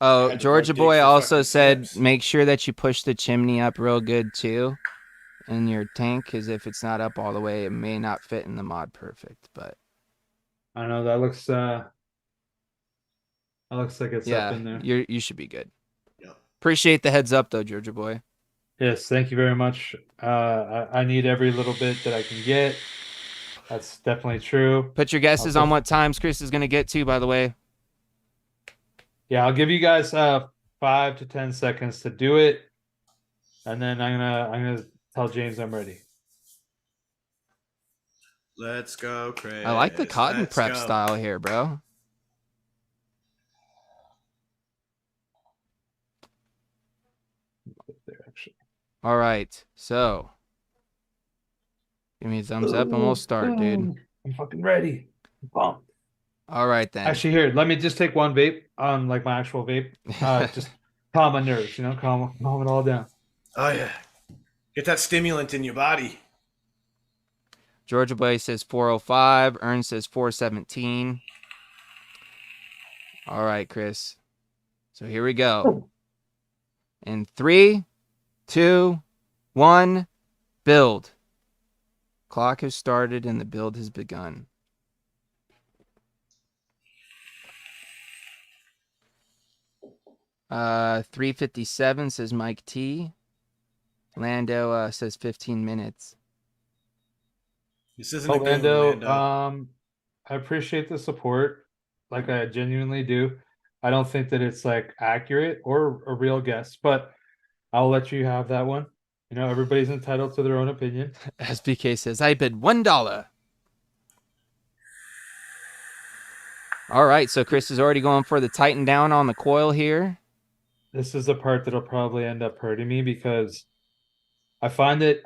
Oh,
Had to
Georgia
dig
boy
for
also
fucking
said
tips.
make sure that you push the chimney up real good too in your tank, because if it's not up all the way, it may not fit in the mod perfect. But
I know that looks like it's up
yeah,
in there.
you should be good.
Yep.
Appreciate the heads up though, Georgia boy.
Yes, thank you very much. I need every little bit that I can get. That's definitely true.
Put your guesses
Also-
on what times Chris is gonna get to. By the way,
Yeah, I'll give you guys 5 to 10 seconds to do it, and then I'm gonna tell James I'm ready.
Let's go, Chris.
I like the cotton
Let's
prep
go.
style here, bro.
There, actually.
All right, so give me a thumbs up and we'll start, dude.
I'm fucking ready. I'm pumped.
All right then.
Actually, here, let me just take one vape on like my actual vape. Just calm my nerves, calm it all down.
Oh yeah. Get that stimulant in your body.
Georgia Boy says 405. Ern says 417. All right, Chris. So here we go. In 3, 2, 1, build. Clock has started and the build has begun. Uh, 357 says Mike T. Lando says 15 minutes.
This isn't a game,
Lando,
Lando.
I appreciate the support. Like I genuinely do. I don't think that it's like accurate or a real guess, but I'll let you have that one. Everybody's entitled to their own opinion.
SBK says, I bid $1. All right, so Chris is already going for the tighten down on the coil here.
This is the part that'll probably end up hurting me because I find that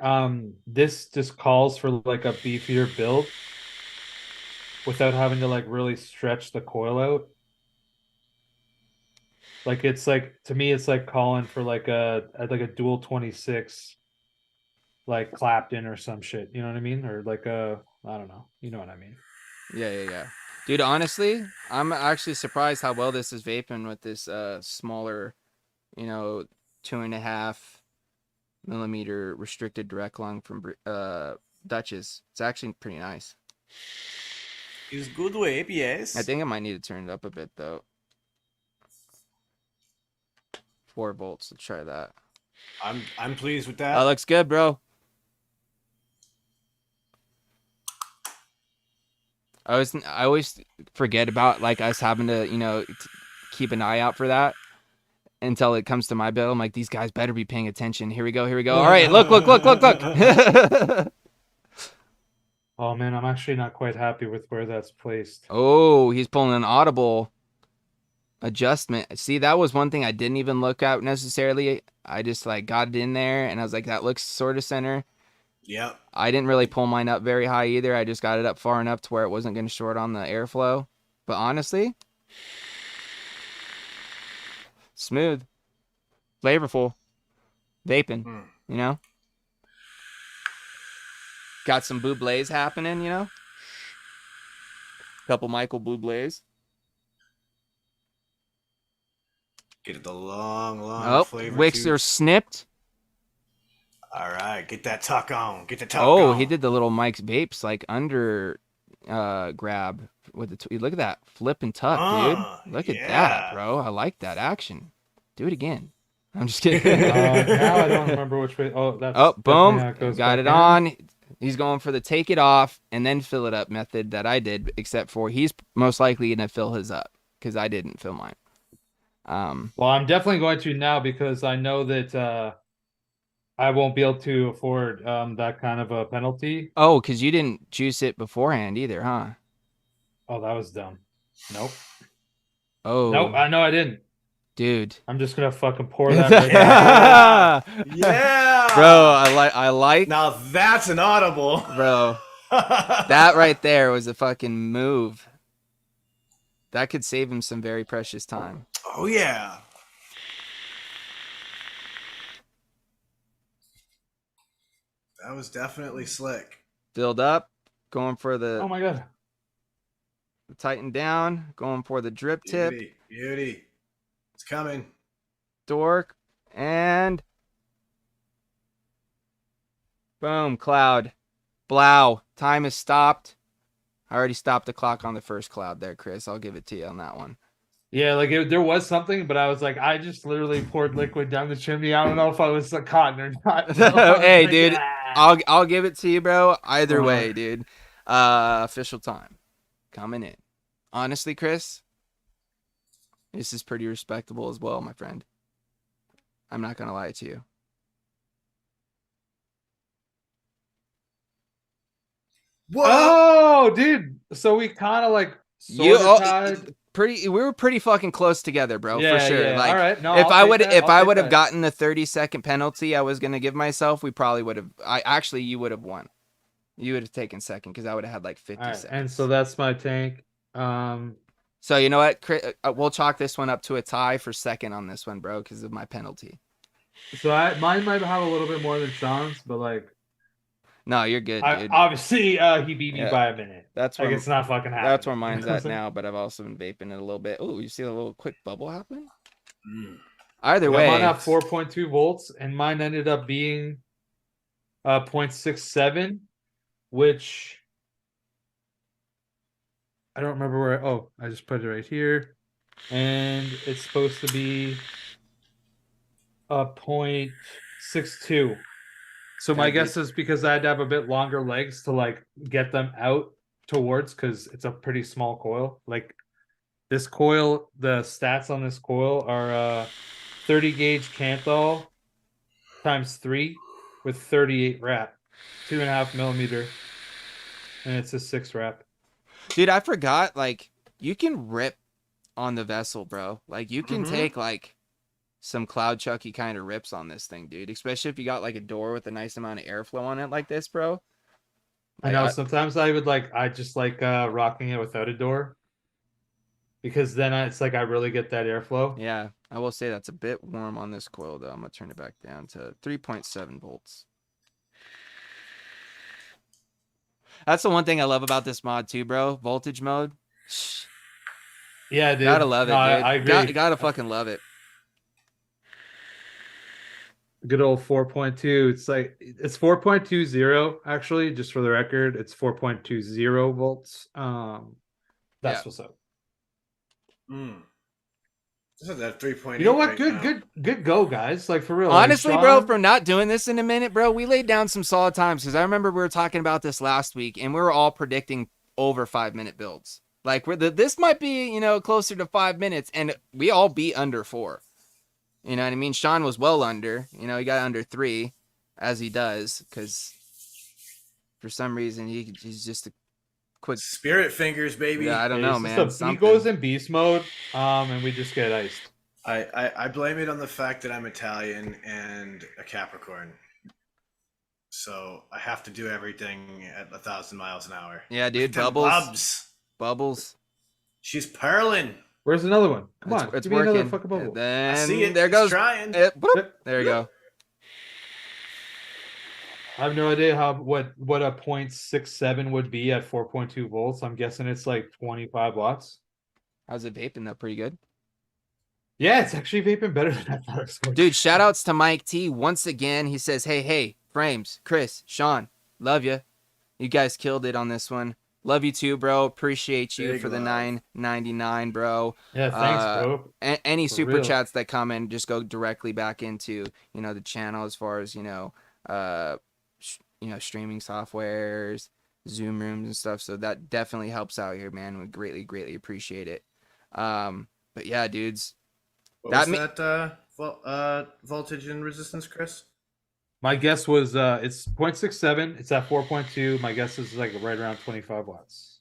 this just calls for like a beefier build without having to like really stretch the coil out. Like it's like to me it's like calling for like a dual 26 like Clapton or some shit, you know what I mean? Or like I don't know. You know what I mean?
Yeah. Dude, honestly, I'm actually surprised how well this is vaping with this smaller, 2.5 millimeter restricted direct lung from Dutch's. It's actually pretty nice.
It's good vape, yes.
I think I might need to turn it up a bit though. 4 volts. Let's try that.
I'm pleased with that.
That looks good, bro. I always forget about like us having to keep an eye out for that until it comes to my bill. I'm like, these guys better be paying attention. Here we go. All right, look.
Oh man, I'm actually not quite happy with where that's placed.
Oh, he's pulling an audible adjustment. See, that was one thing I didn't even look at necessarily. I just like got it in there and I was like, that looks sort of center.
Yep.
I didn't really pull mine up very high either. I just got it up far enough to where it wasn't going to short on the airflow. But honestly, smooth, flavorful, vaping, Got some Bublés happening, Couple Michael Bublés.
Get it the long
Oh,
flavor
wicks
tube.
are snipped.
All right, get that tuck on. Get the tuck
Oh,
on.
he did the little Mike's Vapes like under grab with the look at that flip and tuck, dude. Look at that,
Yeah.
bro. I like that action. Do it again. I'm just kidding.
Now I don't remember which way. Oh, that's
Oh,
definitely
boom.
how it goes
Got
back
it
in.
on. He's going for the take it off and then fill it up method that I did, except for he's most likely going to fill his up because I didn't fill mine.
Well, I'm definitely going to now because I know that I won't be able to afford that kind of a penalty.
Oh, because you didn't juice it beforehand either, huh?
Oh, that was dumb. Nope.
Oh.
Nope, I know I didn't.
Dude.
I'm just gonna fucking pour that right now.
Yeah.
Bro, I like.
Now that's an audible.
Bro, that right there was a fucking move. That could save him some very precious time.
Oh yeah. That was definitely slick.
Filled up, going for
Oh
the
my god.
tighten down, going for the drip tip,
Beauty. It's coming.
dork, and boom, cloud. Blow. Time is stopped. I already stopped the clock on the first cloud there, Chris. I'll give it to you on that one.
Yeah, like there was something, but I was like, I just literally poured liquid down the chimney. I don't know if I was cotton or not. So I was
Hey,
like,
dude,
ah.
I'll give it to you, bro. Either
Uh-huh.
way, dude. Official time coming in. Honestly, Chris, this is pretty respectable as well, my friend. I'm not gonna lie to you.
Whoa!
Oh, dude. So we kind of like sort of tied.
We were pretty fucking close together, bro,
Yeah,
for sure.
yeah.
Like,
All right. No,
if
I'll take that.
if
I'll
I
take
would have
that.
gotten the 30-second penalty I was gonna give myself, we probably would have. You would have won. You would have taken second because I would have had like 50
All right,
seconds.
and so that's my tank.
So you know what? We'll chalk this one up to a tie for second on this one, bro, because of my penalty.
So mine might have a little bit more than Sean's, but like,
No, you're good, dude.
obviously he beat me
Yeah.
by a minute.
That's
like
where
it's not fucking happening.
that's where mine's at now. But I've also been vaping it a little bit. Oh, you see a little quick bubble happen? Either way,
mine have 4.2 volts, and mine ended up being 0.67, which I don't remember where. Oh, I just put it right here, and it's supposed to be 0.62. So my guess is because I had to have a bit longer legs to like get them out towards, because it's a pretty small coil. Like this coil, the stats on this coil are 30 gauge Canthal times 3 with 38 wrap, 2.5 millimeter, and it's a 6 wrap.
dude, I forgot. Like, you can rip on the vessel, bro. Like, you can take like some cloud chucky kind of rips on this thing, dude. Especially if you got like a door with a nice amount of airflow on it like this, bro.
I know sometimes I just like rocking it without a door, because then it's like I really get that airflow.
Yeah, I will say that's a bit warm on this coil though. I'm gonna turn it back down to 3.7 volts. That's the one thing I love about this mod too, bro. Voltage mode.
Yeah, dude.
Gotta love it, dude.
I agree.
Gotta fucking love it.
Good old 4.2. It's like it's 4.20 actually, just for the record. It's 4.20 volts. That's what's up.
This is that 3.8.
You know what?
Right
Good go, guys. Like for real.
Honestly,
like,
bro,
Sean,
for not doing this in a minute, bro, we laid down some solid times because I remember we were talking about this last week and we were all predicting over 5-minute builds. Like this might be, closer to 5 minutes, and we all beat under 4. You know what I mean? Sean was well under. He got under 3, as he does, because for some reason he's just a quick
spirit fingers, baby.
Yeah, I don't know, man.
He goes in beast mode, and we just get iced.
I blame it on the fact that I'm Italian and a Capricorn, so I have to do everything at 1,000 miles an hour.
Yeah, dude. Bubbles.
She's purling.
Where's another one? Come on,
it's
give me
working.
another fucking bubble.
And then
I see it.
There goes.
Trying.
There you go.
I have no idea what a 0.67 would be at 4.2 volts. I'm guessing it's like 25 watts.
How's it vaping though? Pretty good.
Yeah, it's actually vaping better than I thought it was.
Dude, shout outs to Mike T once again. He says, hey, Frames, Chris, Sean, love you. You guys killed it on this one. Love you too, bro. Appreciate you
Big
for the
love.
$9.99, bro.
Yeah, thanks, bro.
Any
For
super
real.
chats that come in just go directly back into, the channel as far as, streaming softwares, Zoom rooms and stuff. So that definitely helps out here, man. We greatly appreciate it. But yeah, dudes.
What was that voltage and resistance, Chris?
My guess was it's 0.67. It's at 4.2. My guess is like right around 25 watts.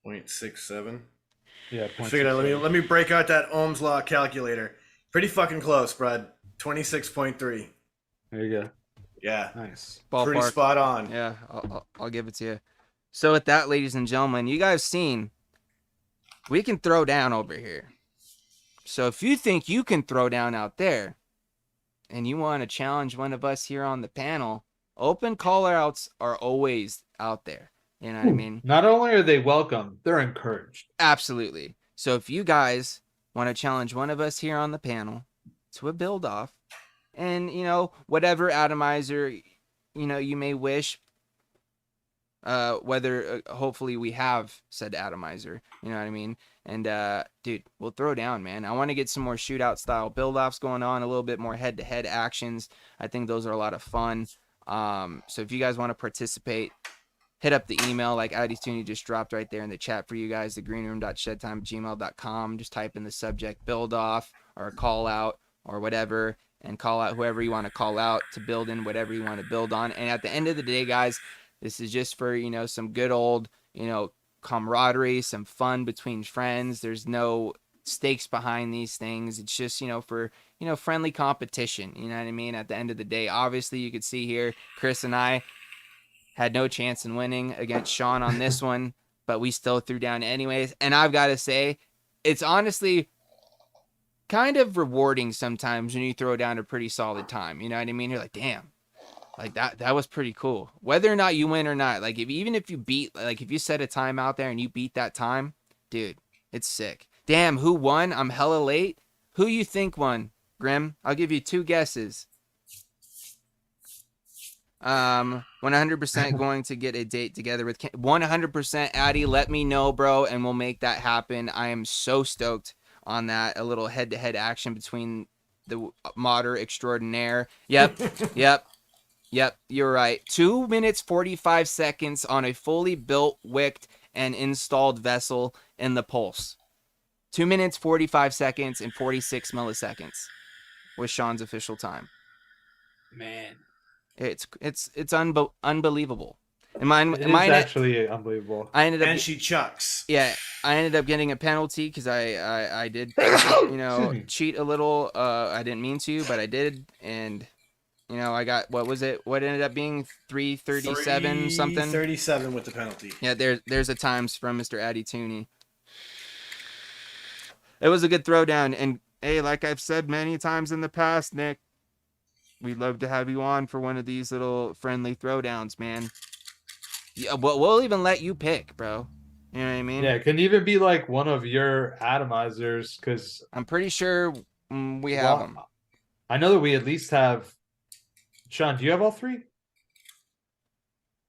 0.67.
Yeah,
I figured out, let me break out that Ohm's law calculator. Pretty fucking close, bud. 26.3.
There you go.
Yeah.
Nice.
Ballpark.
Pretty spot on.
Yeah, I'll give it to you. So with that, ladies and gentlemen, you guys seen we can throw down over here. So if you think you can throw down out there and you want to challenge one of us here on the panel, open call outs are always out there. You know what I mean?
Not only are they welcome, they're encouraged.
Absolutely. So if you guys want to challenge one of us here on the panel to a build off, and whatever atomizer you may wish, whether hopefully we have said atomizer, you know what I mean? And dude, we'll throw down, man. I want to get some more shootout style build offs going on, a little bit more head to head actions. I think those are a lot of fun. So if you guys want to participate, hit up the email like Addy Tooney just dropped right there in the chat for you guys, thegreenroom.shedtime@gmail.com. Just type in the subject build off or a call out or whatever, and call out whoever you want to call out to build in whatever you want to build on. And at the end of the day, guys, this is just for, some good old, camaraderie, some fun between friends. There's no stakes behind these things. It's just, for, friendly competition. You know what I mean? At the end of the day, obviously you could see here, Chris and I had no chance in winning against Sean on this one, but we still threw down anyways. And I've got to say, it's honestly kind of rewarding sometimes when you throw down a pretty solid time. You know what I mean? You're like, damn, like that was pretty cool. Whether or not you win or not, like even if you beat, like if you set a time out there and you beat that time, dude, it's sick. Damn, who won? I'm hella late. Who you think won, Grim? I'll give you 2 guesses. 100% going to get a date together with 100% Addy. Let me know, bro, and we'll make that happen. I am so stoked on that. A little head-to-head action between the modder extraordinaire. Yep. You're right. 2 minutes 45 seconds on a fully built, wicked, and installed vessel in the Pulse. 2 minutes 45 seconds and 46 milliseconds was Sean's official time.
Man.
It's unbelievable. And mine
actually unbelievable.
She chucks.
Yeah, I ended up getting a penalty because I did cheat a little. I didn't mean to, but I did, and I got what ended up being 337 something.
37 with the penalty.
Yeah, there's a times from Mr. Addy Tooney. It was a good throwdown, and hey, like I've said many times in the past, Nick, we'd love to have you on for one of these little friendly throwdowns, man. Yeah, we'll even let you pick, bro. You know what I mean?
Yeah, it can even be like one of your atomizers, because
I'm pretty sure we have them.
I know that we at least have. Sean, do you have all 3?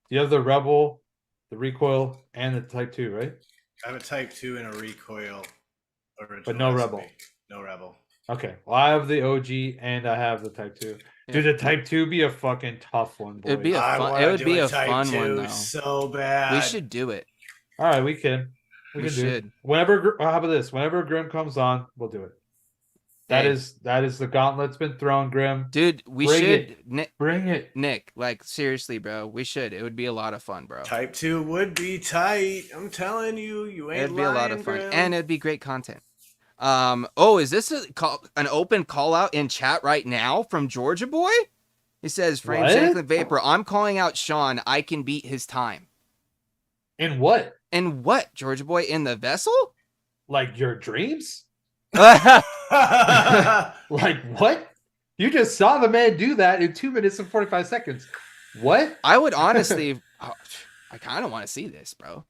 You have the Rebel, the Recoil, and the Type 2, right?
I have a Type 2 and a Recoil.
But no Rebel.
No Rebel.
Okay. Well, I have the OG and I have the Type 2. Yeah. Dude, the Type 2 be a fucking tough one, boy.
It'd be a fun one, though.
So bad.
We should do it.
All right, we can. We can do it. Whenever, how about this? Whenever Grim comes on, we'll do it. That is the gauntlet's been thrown, Grim.
Dude, we
Bring
should.
It. Bring it.
Nick, like, seriously, bro. We should. It would be a lot of fun, bro.
Type 2 would be tight. I'm telling you, you ain't
It'd be
lying,
a lot of fun.
Grim.
And it'd be great content. Is this an open call out in chat right now from Georgia Boy? He says, Frame Shanklin Vapor, I'm calling out Sean. I can beat his time.
In what?
In what, Georgia Boy? In the vessel?
Like your dreams? Like what? You just saw the man do that in 2 minutes and 45 seconds. What?
I would honestly, I kind of want to see this, bro.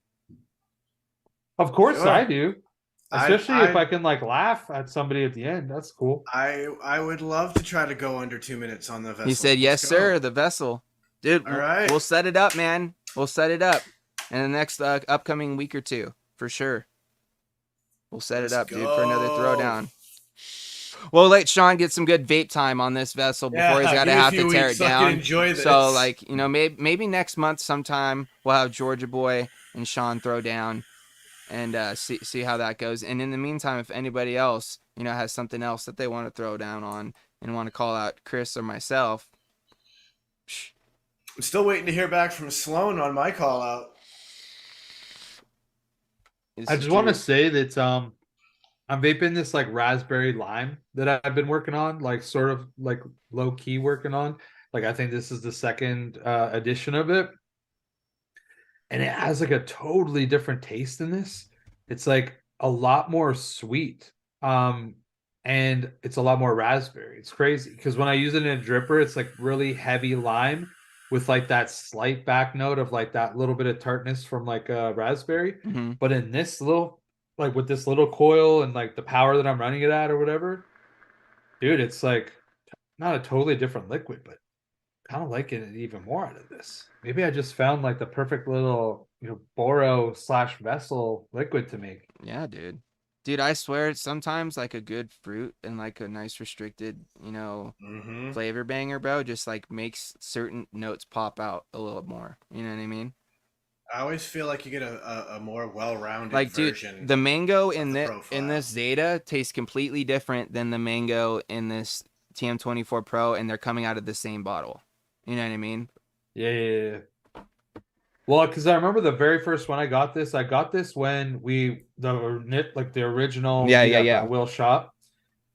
Of course I do. Especially if I can like laugh at somebody at the end. That's cool.
I would love to try to go under 2 minutes on the vessel.
He said, "Yes, sir." The vessel, dude.
All right.
We'll set it up, man. We'll set it up in the next upcoming week or two for sure. We'll set it up, dude, for another throwdown. We'll let Sean get some good vape time on this vessel before he's got to have to tear it down.
Enjoy this.
So, like, you know, maybe next month sometime we'll have Georgia Boy and Sean throw down and see how that goes. And in the meantime, if anybody else, you know, has something else that they want to throw down on and want to call out Chris or myself.
I'm still waiting to hear back from Sloan on my call out.
I just want to say that I'm vaping this like raspberry lime that I've been working on, like sort of like low key working on. Like I think this is the second edition of it. And it has like a totally different taste than this. It's like a lot more sweet. And it's a lot more raspberry. It's crazy. Because when I use it in a dripper, it's like really heavy lime with like that slight back note of like that little bit of tartness from like raspberry.
Mm-hmm.
But in this little, like with this little coil and like the power that I'm running it at or whatever, dude, it's like not a totally different liquid, but kind of liking it even more out of this. Maybe I just found like the perfect little, you know, Boro / vessel liquid to make.
Yeah, dude, I swear sometimes like a good fruit and like a nice restricted, you know, flavor banger, bro, just like makes certain notes pop out a little more. You know what I mean?
I always feel like you get a more well-rounded
like,
version.
Dude, the mango in this Zeta tastes completely different than the mango in this TM24 Pro, and they're coming out of the same bottle. You know what I mean?
Yeah. Well, because I remember the very first one I got this when the original Will shop,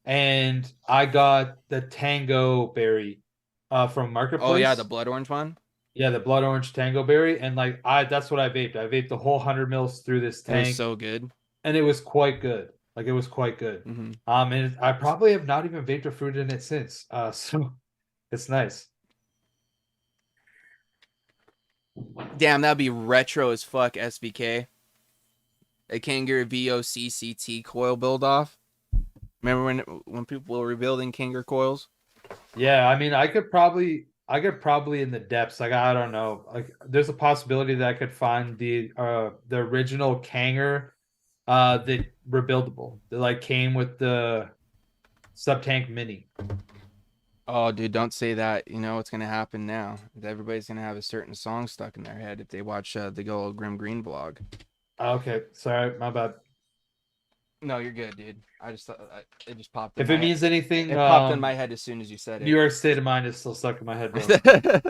and I got the Tango Berry from Marketplace.
Oh yeah, the blood orange one.
Yeah, the blood orange Tango Berry, and like that's what I vaped. I vaped the whole 100 mils through this tank.
It was so good,
and it was quite good. Like it was quite good.
Mm-hmm.
And I probably have not even vaped a fruit in it since. So it's nice.
Damn, that'd be retro as fuck. SVK, a Kangaroo VOCCT coil build off. Remember when people were rebuilding Kangaroo coils?
Yeah, I mean, I could probably in the depths, like I don't know, like there's a possibility that I could find the original Kanger, the rebuildable that like came with the Subtank Mini.
Oh, dude, don't say that. You know what's gonna happen now? Everybody's gonna have a certain song stuck in their head if they watch the good old Grim Green vlog.
Okay, sorry, my bad.
No, you're good, dude. I just thought it just popped.
If it means anything,
it popped in my head as soon as you said it.
New York State of Mind is still stuck in my head, bro.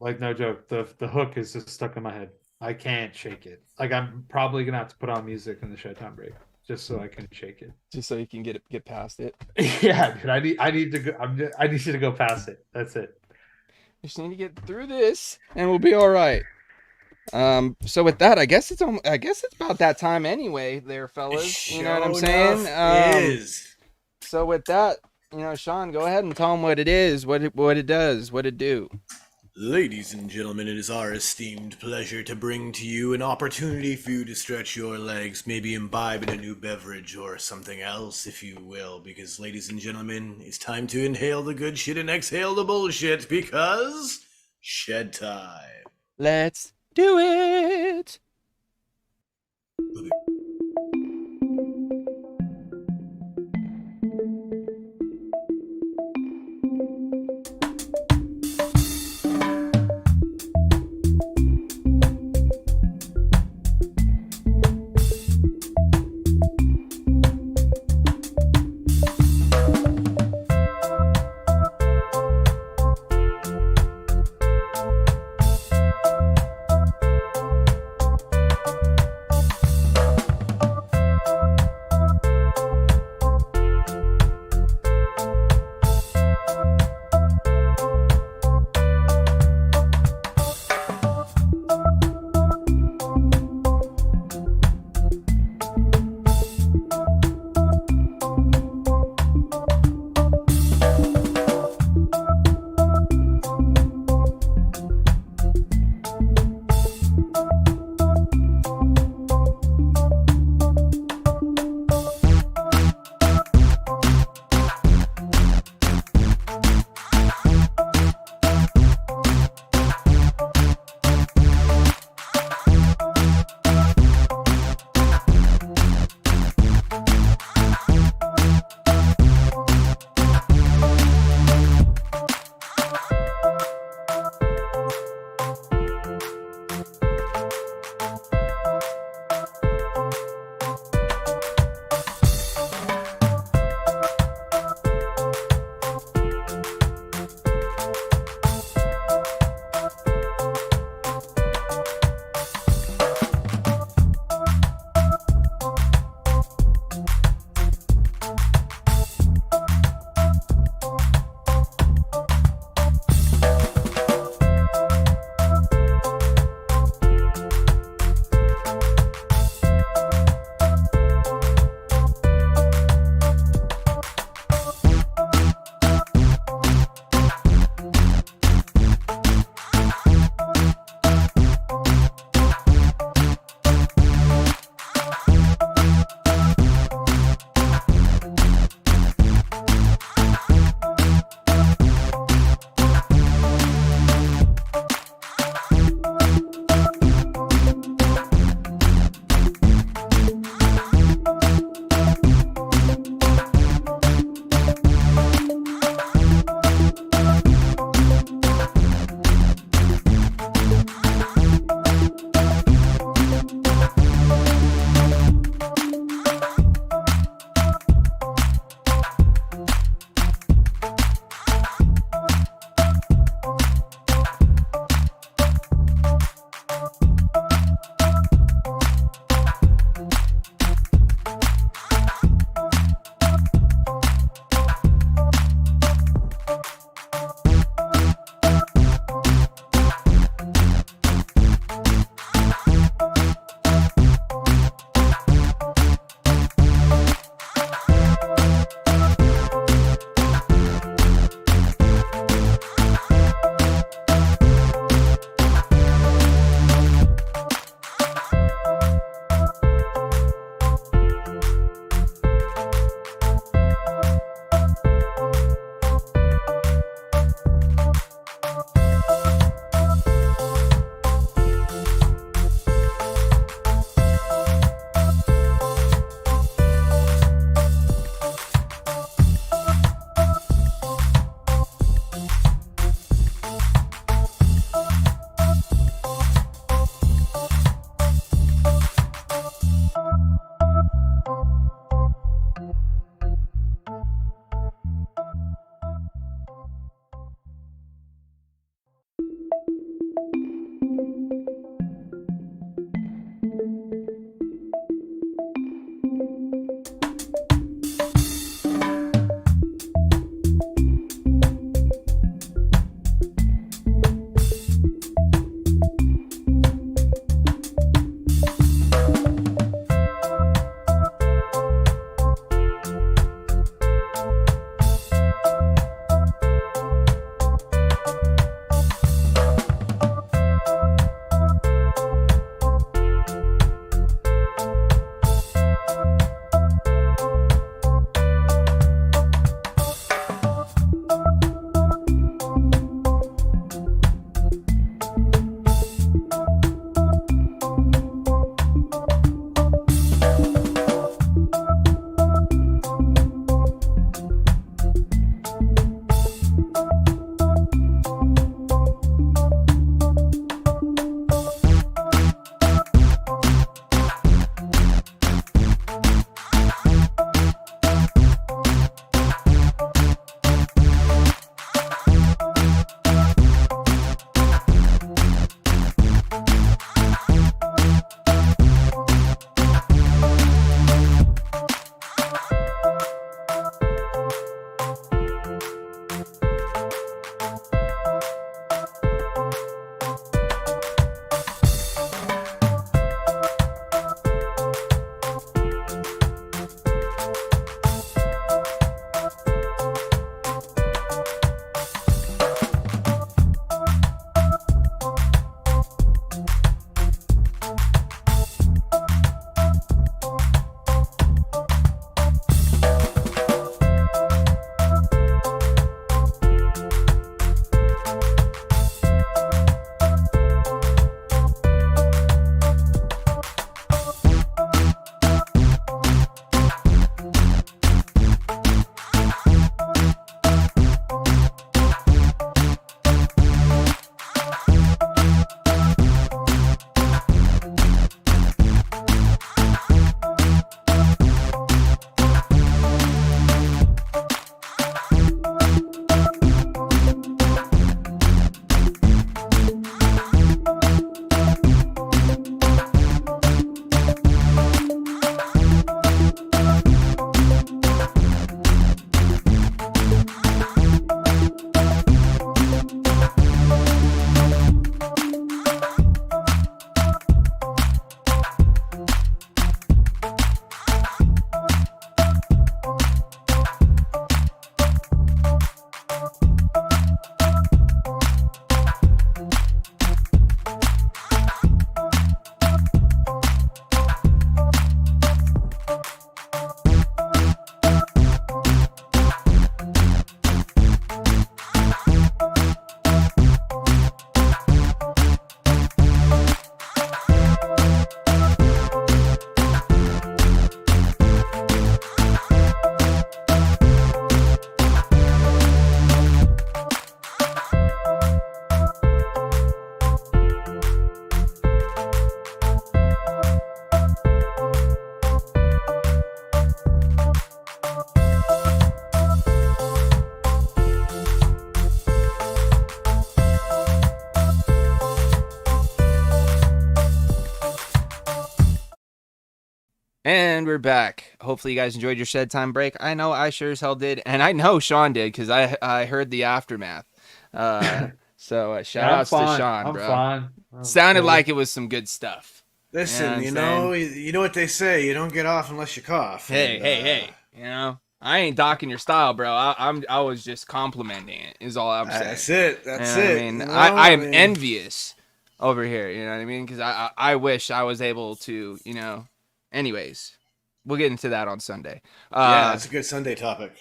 Like no joke, the hook is just stuck in my head. I can't shake it. Like I'm probably gonna have to put on music in the Shedtime break just so I can shake it.
Just so you can get past it.
Yeah, dude. I need to go. I need you to go past it. That's it.
Just need to get through this, and we'll be all right. So with that, I guess it's about that time anyway, there, fellas. You know what I'm saying? So with that, you know, Sean, go ahead and tell them what it is, what it does, what it do.
Ladies and gentlemen, it is our esteemed pleasure to bring to you an opportunity for you to stretch your legs, maybe imbibe in a new beverage or something else, if you will, because, ladies and gentlemen, it's time to inhale the good shit and exhale the bullshit, because shed time.
Let's do it! And we're back. Hopefully you guys enjoyed your shed time break. I know I sure as hell did, and I know Sean did because I heard the aftermath. So shout
Yeah, I'm
outs to
fine.
Sean,
I'm
bro.
fine. I'm
Sounded like
cool.
it was some good stuff. You know what
Listen,
I'm saying?
you know what they say. You don't get off unless you cough.
Hey,
And
hey, hey. You know, I ain't docking your style, bro. I was just complimenting it. Is all I'm saying.
that's it.
You
That's
know what I
it.
mean?
You know,
I
I
am
mean,
envious over here. You know what I mean? Because I wish I was able to. You know. Anyways, we'll get into that on Sunday.
yeah, it's a good Sunday topic.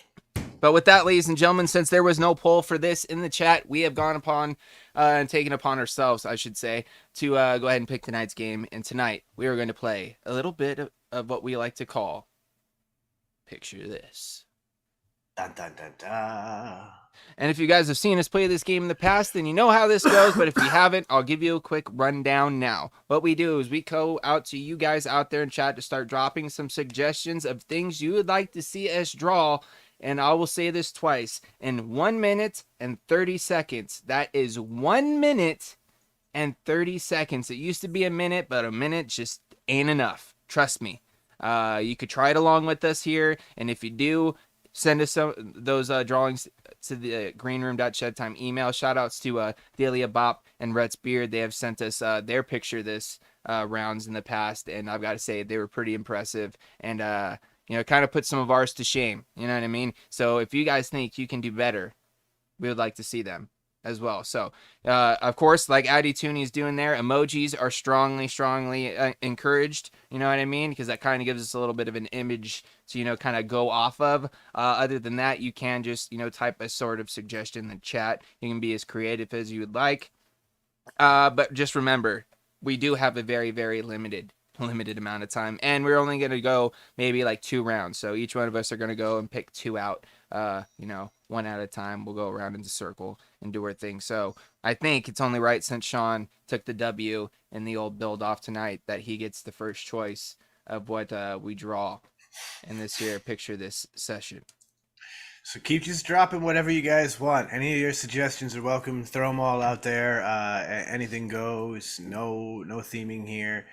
But with that, ladies and gentlemen, since there was no poll for this in the chat, we have gone upon and taken upon ourselves, I should say, to go ahead and pick tonight's game. And tonight, we are going to play a little bit of what we like to call Picture This.
Dun, dun, dun, dun.
And if you guys have seen us play this game in the past, then you know how this goes. But if you haven't, I'll give you a quick rundown now. What we do is we go out to you guys out there in chat to start dropping some suggestions of things you would like to see us draw. And I will say this twice. In 1 minute and 30 seconds. That is 1 minute and 30 seconds. It used to be a minute, but a minute just ain't enough. Trust me. You could try it along with us here. And if you do, send us some those drawings to the greenroom.shedtime email. Shout outs to Delia Bop and Rhett's Beard. They have sent us their picture this rounds in the past, and I've got to say they were pretty impressive and you know, kind of put some of ours to shame. You know what I mean? So if you guys think you can do better, we would like to see them as well. So, of course, like Addy Tooney's doing there, emojis are strongly encouraged. You know what I mean? Because that kind of gives us a little bit of an image to, you know, kind of go off of. Other than that, you can just, you know, type a sort of suggestion in the chat. You can be as creative as you would like. But just remember, we do have a very limited amount of time, and we're only going to go maybe like 2 rounds. So each one of us are going to go and pick 2 out, you know, one at a time. We'll go around in the circle and do our thing. So I think it's only right, since Sean took the W in the old build off tonight, that he gets the first choice of what we draw in this here Picture This session.
So keep just dropping whatever you guys want. Any of your suggestions are welcome. Throw them all out there. Anything goes. No theming here.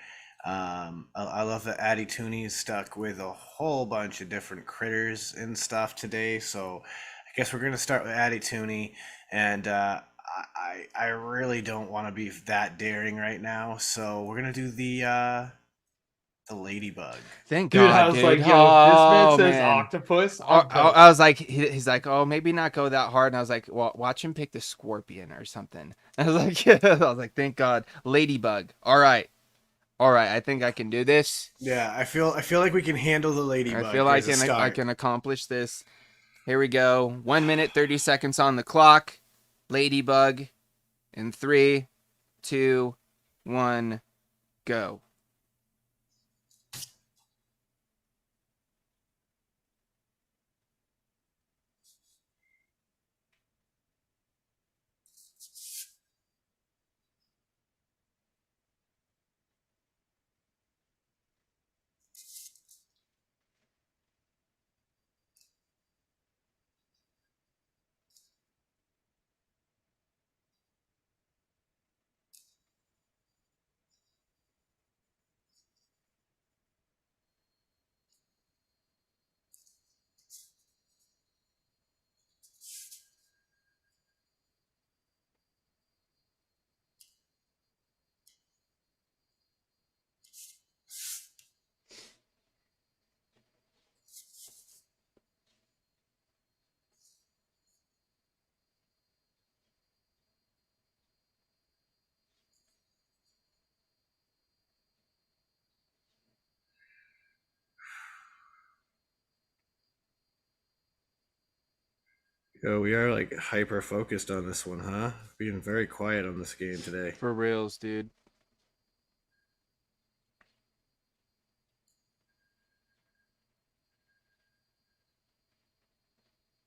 I love that Addy Tooney is stuck with a whole bunch of different critters and stuff today. So I guess we're gonna start with Addy Tooney, and I really don't want to be that daring right now. So we're gonna do the ladybug.
Thank
Dude,
God,
I was
dude.
like, yo, this man
Oh,
says
man.
octopus.
I,
I'm
I
cooked.
I was like, he's like, oh, maybe not go that hard. And I was like, well, watch him pick the scorpion or something. I was like, yeah. I was like, thank God, ladybug. All right, I think I can do this.
Yeah, I feel like we can handle the ladybug.
I feel like
as a start.
I can accomplish this. Here we go. 1 minute 30 seconds on the clock. Ladybug. In 3, 2, 1, go.
Yo, we are like hyper focused on this one, huh? Being very quiet on this game today.
For reals, dude.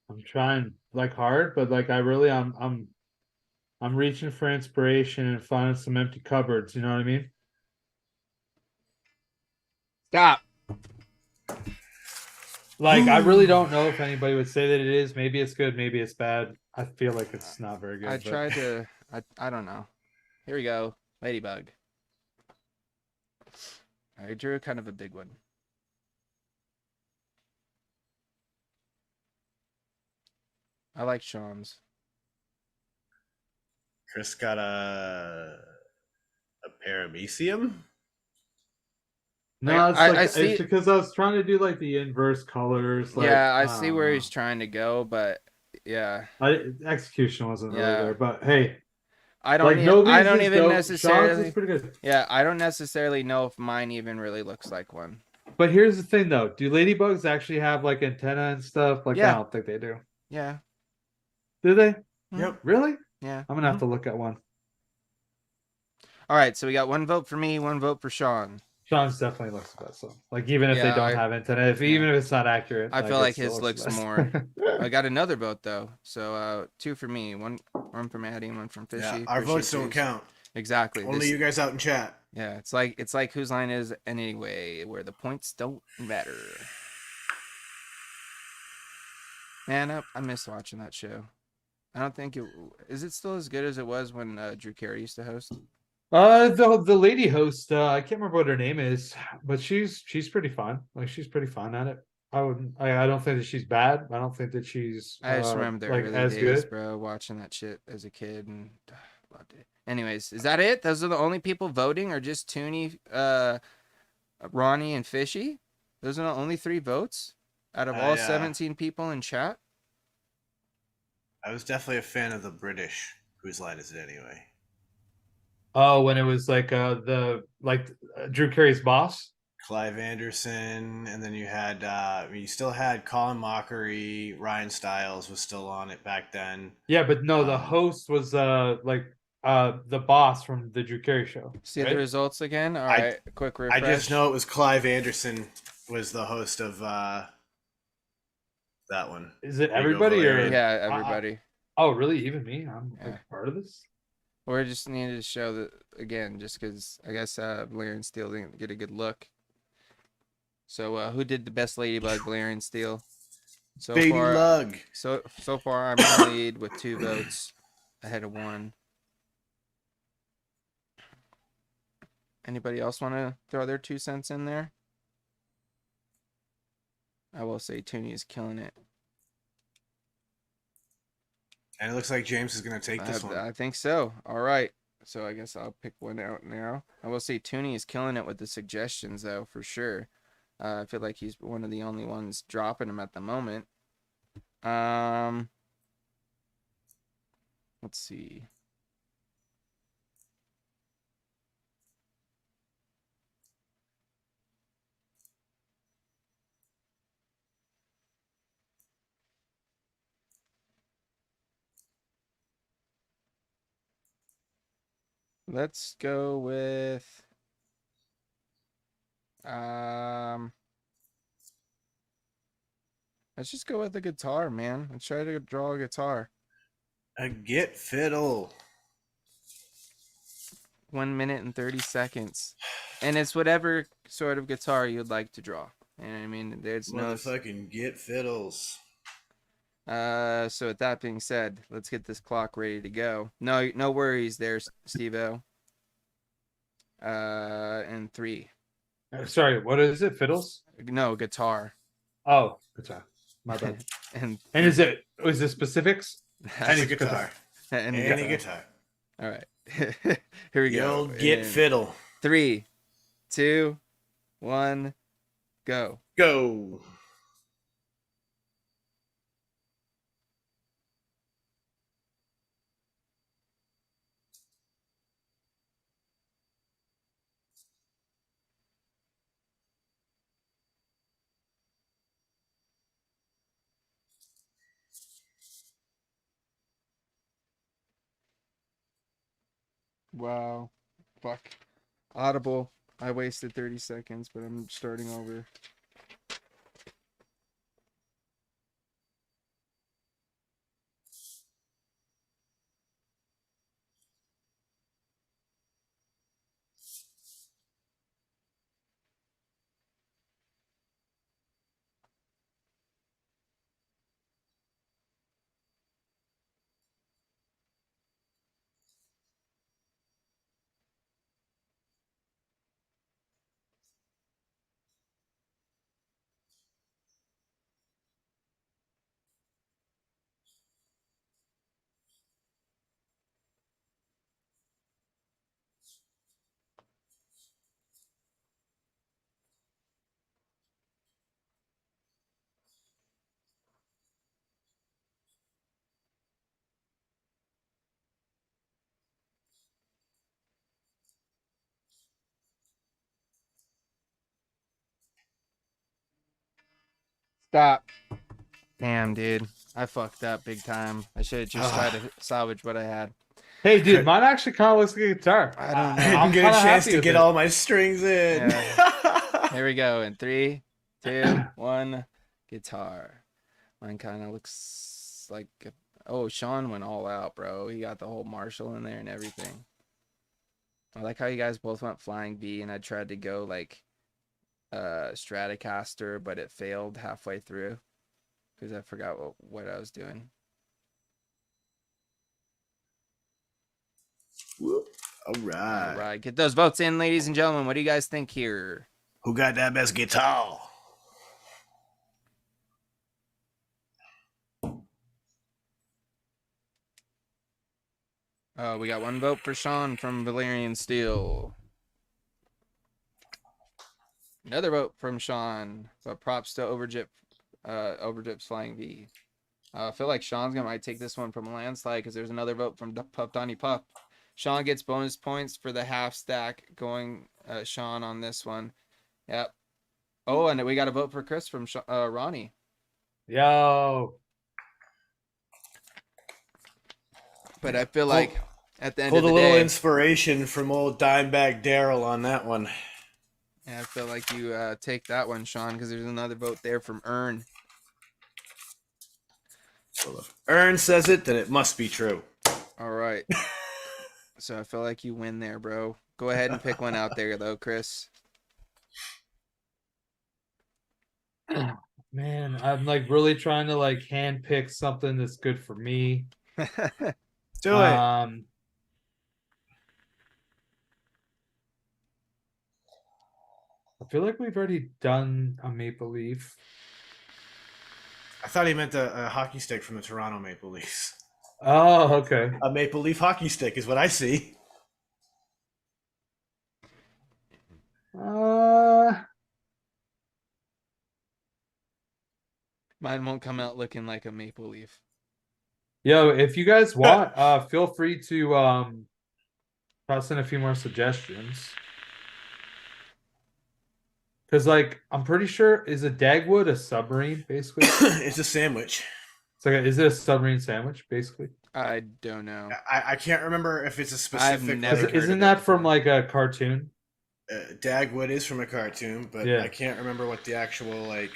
I'm trying like hard, but like I really I'm reaching for inspiration and finding some empty cupboards, you know what I mean?
Stop.
Like I really don't know if anybody would say that it is. Maybe it's good, maybe it's bad. I feel like it's not very good.
I
but-
tried to. I don't know. Here we go. Ladybug. I drew kind of a big one. I like Sean's.
Chris got a paramecium.
No,
I
it's
see.
because I was trying to do like the inverse colors. Like
Yeah, I
I
see
don't
where
know.
he's trying to go, but yeah,
Execution wasn't really
yeah.
there, but hey,
I don't
like
even. I
nobody's
don't
is
even
dope. Sean's is
necessarily.
pretty good.
Yeah, I don't necessarily know if mine even really looks like one.
But here's the thing, though: do ladybugs actually have like antenna and stuff? Like I
Yeah,
don't think they do.
yeah,
Do they?
mhm,
Yep.
Really?
yeah.
I'm gonna have to look at one.
All right, so we got one vote for me, one vote for Sean.
Sean's definitely looks the best. So, like even if they
Yeah,
don't have antenna,
yeah.
even if it's not accurate,
I
like
feel
it
like
still
his
looks
looks
the best.
more. I got another vote though, so two for me, one from Addie, one from
Yeah,
Fishy.
our
Appreciate
votes don't
yours.
count.
Exactly.
Only you guys out in chat.
Yeah, it's like whose line is anyway, where the points don't matter. Man, I missed watching that show. I don't think it is. It still as good as it was when Drew Carey used to host.
The lady host, I can't remember what her name is, but she's pretty fun. Like she's pretty fun at it. I don't think that she's bad. I don't think that she's
I just remember the
like
early
as
days,
good.
bro, watching that shit as a kid and loved it. Anyways, is that it? Those are the only people voting, or just Tooney, Ronnie, and Fishy? Those are the only 3 votes out of all
I
17 people in chat.
I was definitely a fan of the British. Whose line is it anyway?
Oh, when it was like Drew Carey's boss.
Clive Anderson, and then you had you still had Colin Mockery. Ryan Stiles was still on it back then.
Yeah, but no, the
Um,
host was the boss from the Drew Carey show,
See the
right?
results again. All
I
right, quick
I just
refresh.
know it was Clive Anderson was the host of that one.
Is it
Diego
everybody
Valerian.
or
Yeah, everybody.
oh really? Even me? I'm
Yeah.
like part of this.
We just needed to show that again, just because I guess Valerian Steel didn't get a good look. So who did the best Ladybug, Valerian Steel? So
Baby
far,
Lug.
so far I'm in the lead with 2 votes ahead of 1. Anybody else want to throw their 2 cents in there? I will say Tooney is killing it.
And it looks like James is going to take this one.
I think so. All right. So I guess I'll pick one out now. I will say Tooney is killing it with the suggestions, though, for sure. I feel like he's one of the only ones dropping them at the moment. Let's see. Let's go with um let's just go with the guitar, man. Let's try to draw a guitar.
A Git Fiddle.
1 minute and 30 seconds. And it's whatever sort of guitar you'd like to draw. And I mean, there's no
Motherfucking Git Fiddles.
so with that being said, let's get this clock ready to go. No worries there, Steve-O. And 3.
Sorry, what is it? Fiddles?
No, guitar.
Oh, guitar. My bad.
And
And is it specifics?
Any guitar.
and
Any guitar.
All right. Here we
The
go.
old Git
In
Fiddle.
3, 2, 1, go.
Go.
Wow. Fuck. Audible. I wasted 30 seconds, but I'm starting over. Stop. Damn, dude. I fucked up big time. I should have just tried
Ah,
to salvage what I had.
Hey, dude, mine actually kind of looks like a guitar.
I don't
I
know.
didn't
I'm
get a
kind of
chance
happy
to
with
get
it.
all my strings in.
Yeah. Here we go. In 3, 2, 1. Guitar. Mine kind of looks like. Oh, Sean went all out, bro. He got the whole Marshall in there and everything. I like how you guys both went Flying V, and I tried to go like Stratocaster, but it failed halfway through because I forgot what I was doing.
Whoop. All
All
right.
right, get those votes in, ladies and gentlemen. What do you guys think here?
Who got that best guitar?
We got one vote for Sean from Valerian Steel. Another vote from Sean, but props to Overdrip's Flying V. I feel like Sean's gonna might take this one from a landslide because there's another vote from Puff Donnie Puff. Sean gets bonus points for the half stack going Sean on this one. Yep. Oh, and we got a vote for Chris from Ronnie.
Yo.
But I feel like at the end of
Pulled a
the
little
day,
inspiration from old Dimebag Daryl on that one.
yeah, I feel like you take that one, Sean, because there's another vote there from Earn.
Well, if Ern says it, then it must be true.
All right. So I feel like you win there, bro. Go ahead and pick one out there, though, Chris.
Man, I'm like really trying to like hand pick something that's good for me.
Do it.
I feel like we've already done a Maple Leaf.
I thought he meant a hockey stick from the Toronto Maple Leafs.
Oh, okay.
A Maple Leaf hockey stick is what I see.
Mine won't come out looking like a maple leaf.
Yo, if you guys want, feel free to toss in a few more suggestions. Because like I'm pretty sure is a Dagwood a submarine, basically?
It's a sandwich.
It's like is it a submarine sandwich, basically?
I don't know.
I can't remember if it's a specific.
never
like,
heard of
Isn't
it
that from
before.
like a cartoon?
Dagwood is from a cartoon, but
Yeah.
I can't remember what the actual like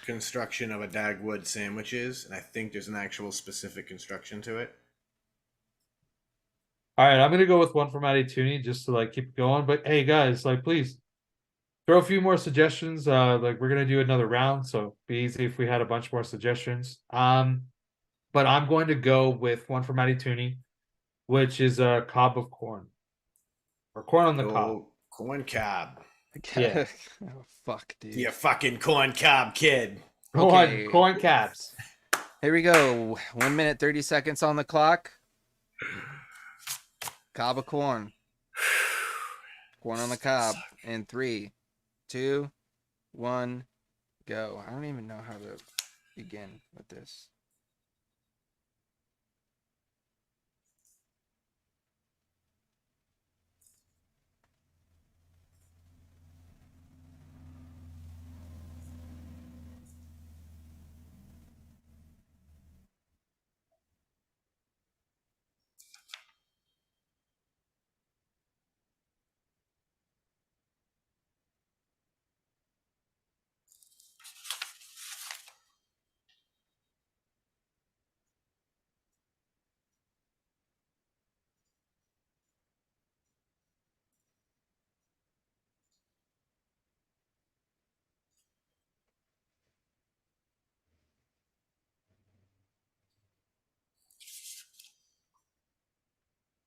construction of a Dagwood sandwich is, and I think there's an actual specific construction to it.
All right, I'm gonna go with one from Matty Tooney just to like keep it going. But hey guys, like please throw a few more suggestions. Like we're gonna do another round, so it'd be easy if we had a bunch more suggestions. But I'm going to go with one from Matty Tooney, which is a cob of corn. Or corn on the cob.
Oh, corn cob.
Yeah.
Oh, fuck, dude.
You fucking corn cob kid.
Okay.
Corn cabs.
Here we go. 1 minute, 30 seconds on the clock. Cob of corn. Corn on the cob. In 3, 2, 1, go. I don't even know how to begin with this.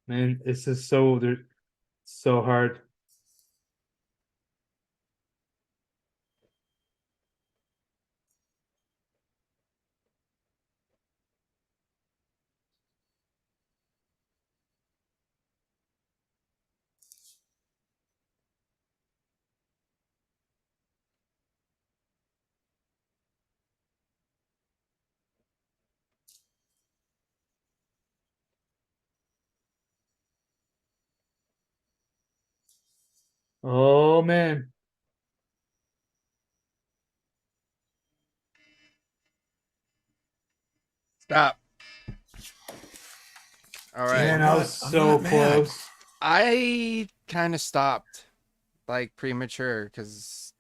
Man, this is so hard. Oh man.
Stop. All right.
Man,
I'm
I
not-
was
I'm
so
not mad.
close.
I kind of stopped like premature because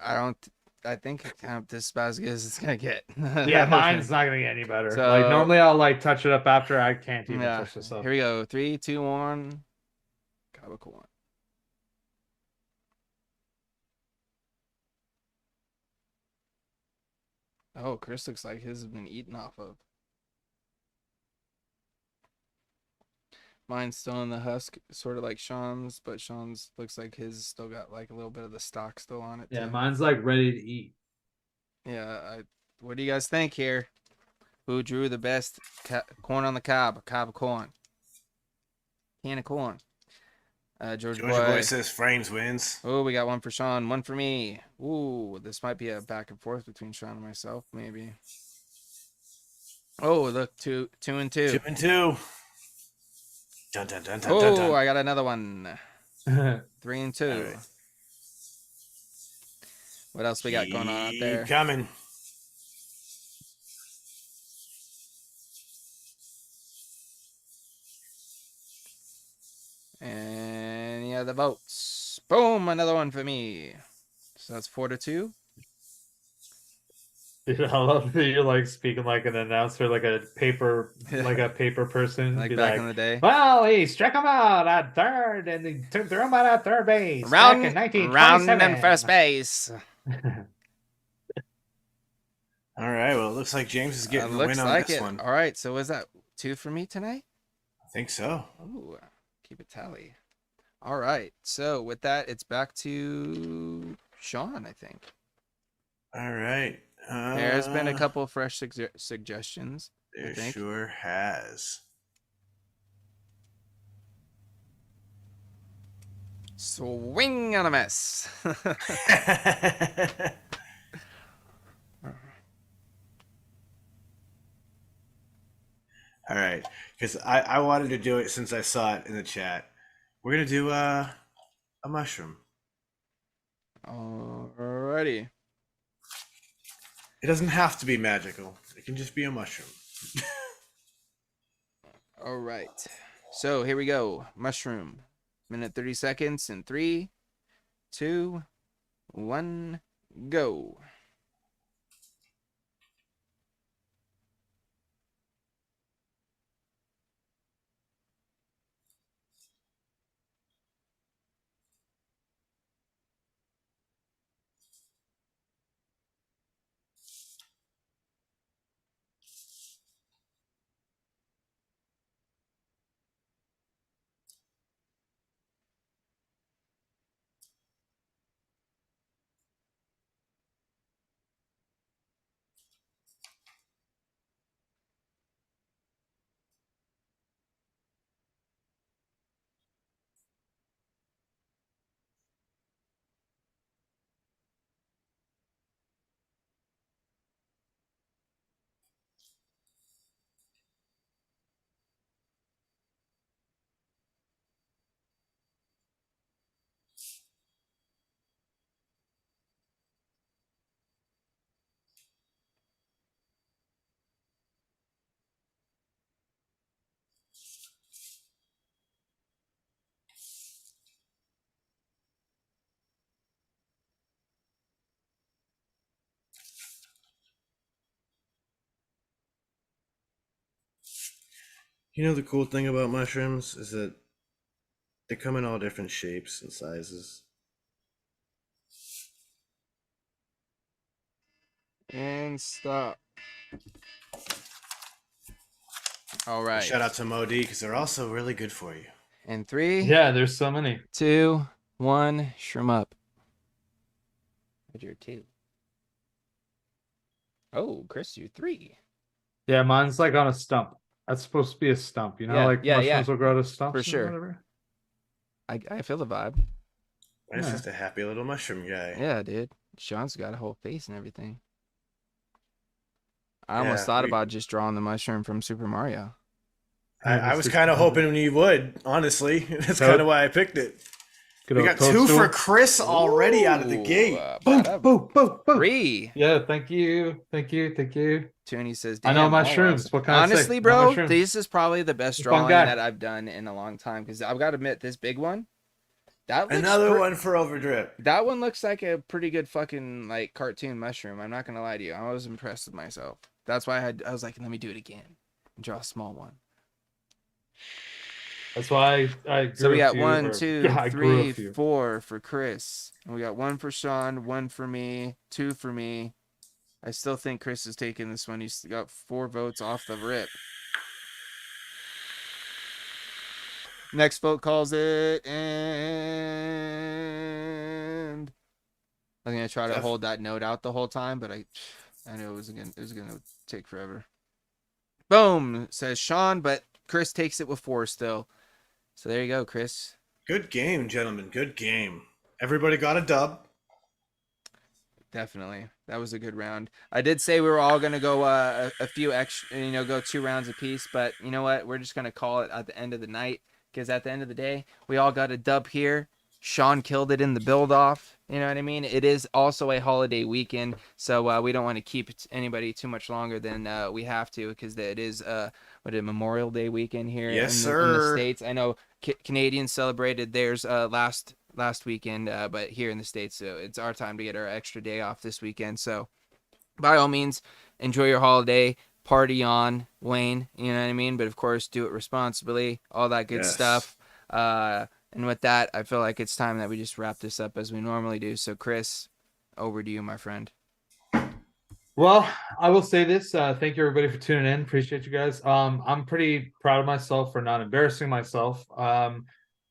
I don't. I think this is about as good as it's gonna get.
Yeah, mine's not gonna get any better.
So-
Like normally I'll like touch it up after. I can't even
Yeah.
touch this up.
Here we go. 3, 2, 1. Cool. Oh, Chris looks like his has been eaten off of. Mine's still in the husk, sort of like Sean's, but Sean's looks like his still got like a little bit of the stock still on it.
Yeah,
too.
mine's like ready to eat.
Yeah. What do you guys think here? Who drew the best corn on the cob? A cob of corn. Can of corn. Georgia
Boy says frames wins.
Oh, we got one for Sean, one for me. Ooh, this might be a back and forth between Sean and myself, maybe. Oh, look, two and two.
2 and 2. Dun, dun, dun, dun,
Oh,
dun, dun.
I got another one. 3 and 2.
All right.
What else we got going on out there?
Keep coming.
And yeah, the votes. Boom, another one for me. So that's 4 to 2.
Dude, I love that you're like speaking like an announcer, like a paper person.
Like
Be
back in the day.
Well, he struck him out at third, and he threw him out at third base.
Round
back in
round
1927.
and first base.
All right. Well, it looks like James is getting the
Looks
win on
like
this
it.
one.
All right, so was that 2 for me tonight?
I think so.
Ooh, keep a tally. All right, so with that, it's back to Sean, I think.
All right.
There's been a couple of fresh suggestions.
There
think.
sure has.
Swing on a miss.
All right, because I wanted to do it since I saw it in the chat. We're gonna do a mushroom.
Alrighty.
It doesn't have to be magical. It can just be a mushroom.
All right. So here we go. Mushroom. Minute 30 seconds in 3, 2, 1, go.
You know the cool thing about mushrooms is that they come in all different shapes and sizes.
And stop. All right.
Shout out to Modi because they're also really good for you.
And 3,
Yeah, there's so many.
2, 1, shroom up. What'd your 2? Oh, Chris, you 3.
Yeah, mine's like on a stump. That's supposed to be a stump. You know,
Yeah,
like
yeah,
mushrooms
yeah.
will grow to stumps
For
and
sure.
whatever.
I feel the vibe.
He's
Yeah.
just a happy little mushroom guy.
Yeah, dude. Sean's got a whole face and everything. I
Yeah,
almost thought about just drawing the mushroom from Super Mario.
I was kind of hoping you would, honestly. That's
That
kind
would-
of why I picked it.
Good
We
old
got 2 for
Toadstool.
Chris already out of the gate.
Boom,
bada
boom, boom, boom.
3.
Yeah, thank you. Thank you. Thank you.
Toonie says,
I know
damn,
my
all
shrooms.
awesome.
What can I say?
Honestly,
I know my
bro,
shrooms.
this is probably the best
You're a fun
drawing
guy.
that I've done in a long time. Because I've got to admit, this big one, that looks
Another one for Overdrip.
that one looks like a pretty good fucking like cartoon mushroom. I'm not gonna lie to you. I was impressed with myself. That's why I was like, let me do it again and draw a small one.
That's why I grew
So we
a
got
few,
1,
or-
2,
yeah, I grew a
3,
few.
4 for Chris, and we got 1 for Sean, 1 for me, 2 for me. I still think Chris is taking this one. He's got 4 votes off the rip. Next vote calls it, and I'm gonna try to hold that note out the whole time, but I knew it was gonna take forever. Boom, says Sean, but Chris takes it with 4 still. So there you go, Chris.
Good game, gentlemen. Good game. Everybody got a dub.
Definitely, that was a good round. I did say we were all gonna go a few extra, go 2 rounds apiece, but you know what? We're just gonna call it at the end of the night, because at the end of the day, we all got a dub here. Sean killed it in the build off. You know what I mean? It is also a holiday weekend, so we don't want to keep anybody too much longer than we have to, because it is Memorial Day weekend here
Yes,
in
sir.
the States. I know Canadians celebrated theirs last weekend, but here in the States, so it's our time to get our extra day off this weekend. So by all means, enjoy your holiday, party on, Wayne, you know what I mean? But of course, do it responsibly, all that good stuff. And with that, I feel like it's time that we just wrap this up as we normally do. So Chris, over to you, my friend.
Well, I will say this. Thank you everybody for tuning in. Appreciate you guys. I'm pretty proud of myself for not embarrassing myself.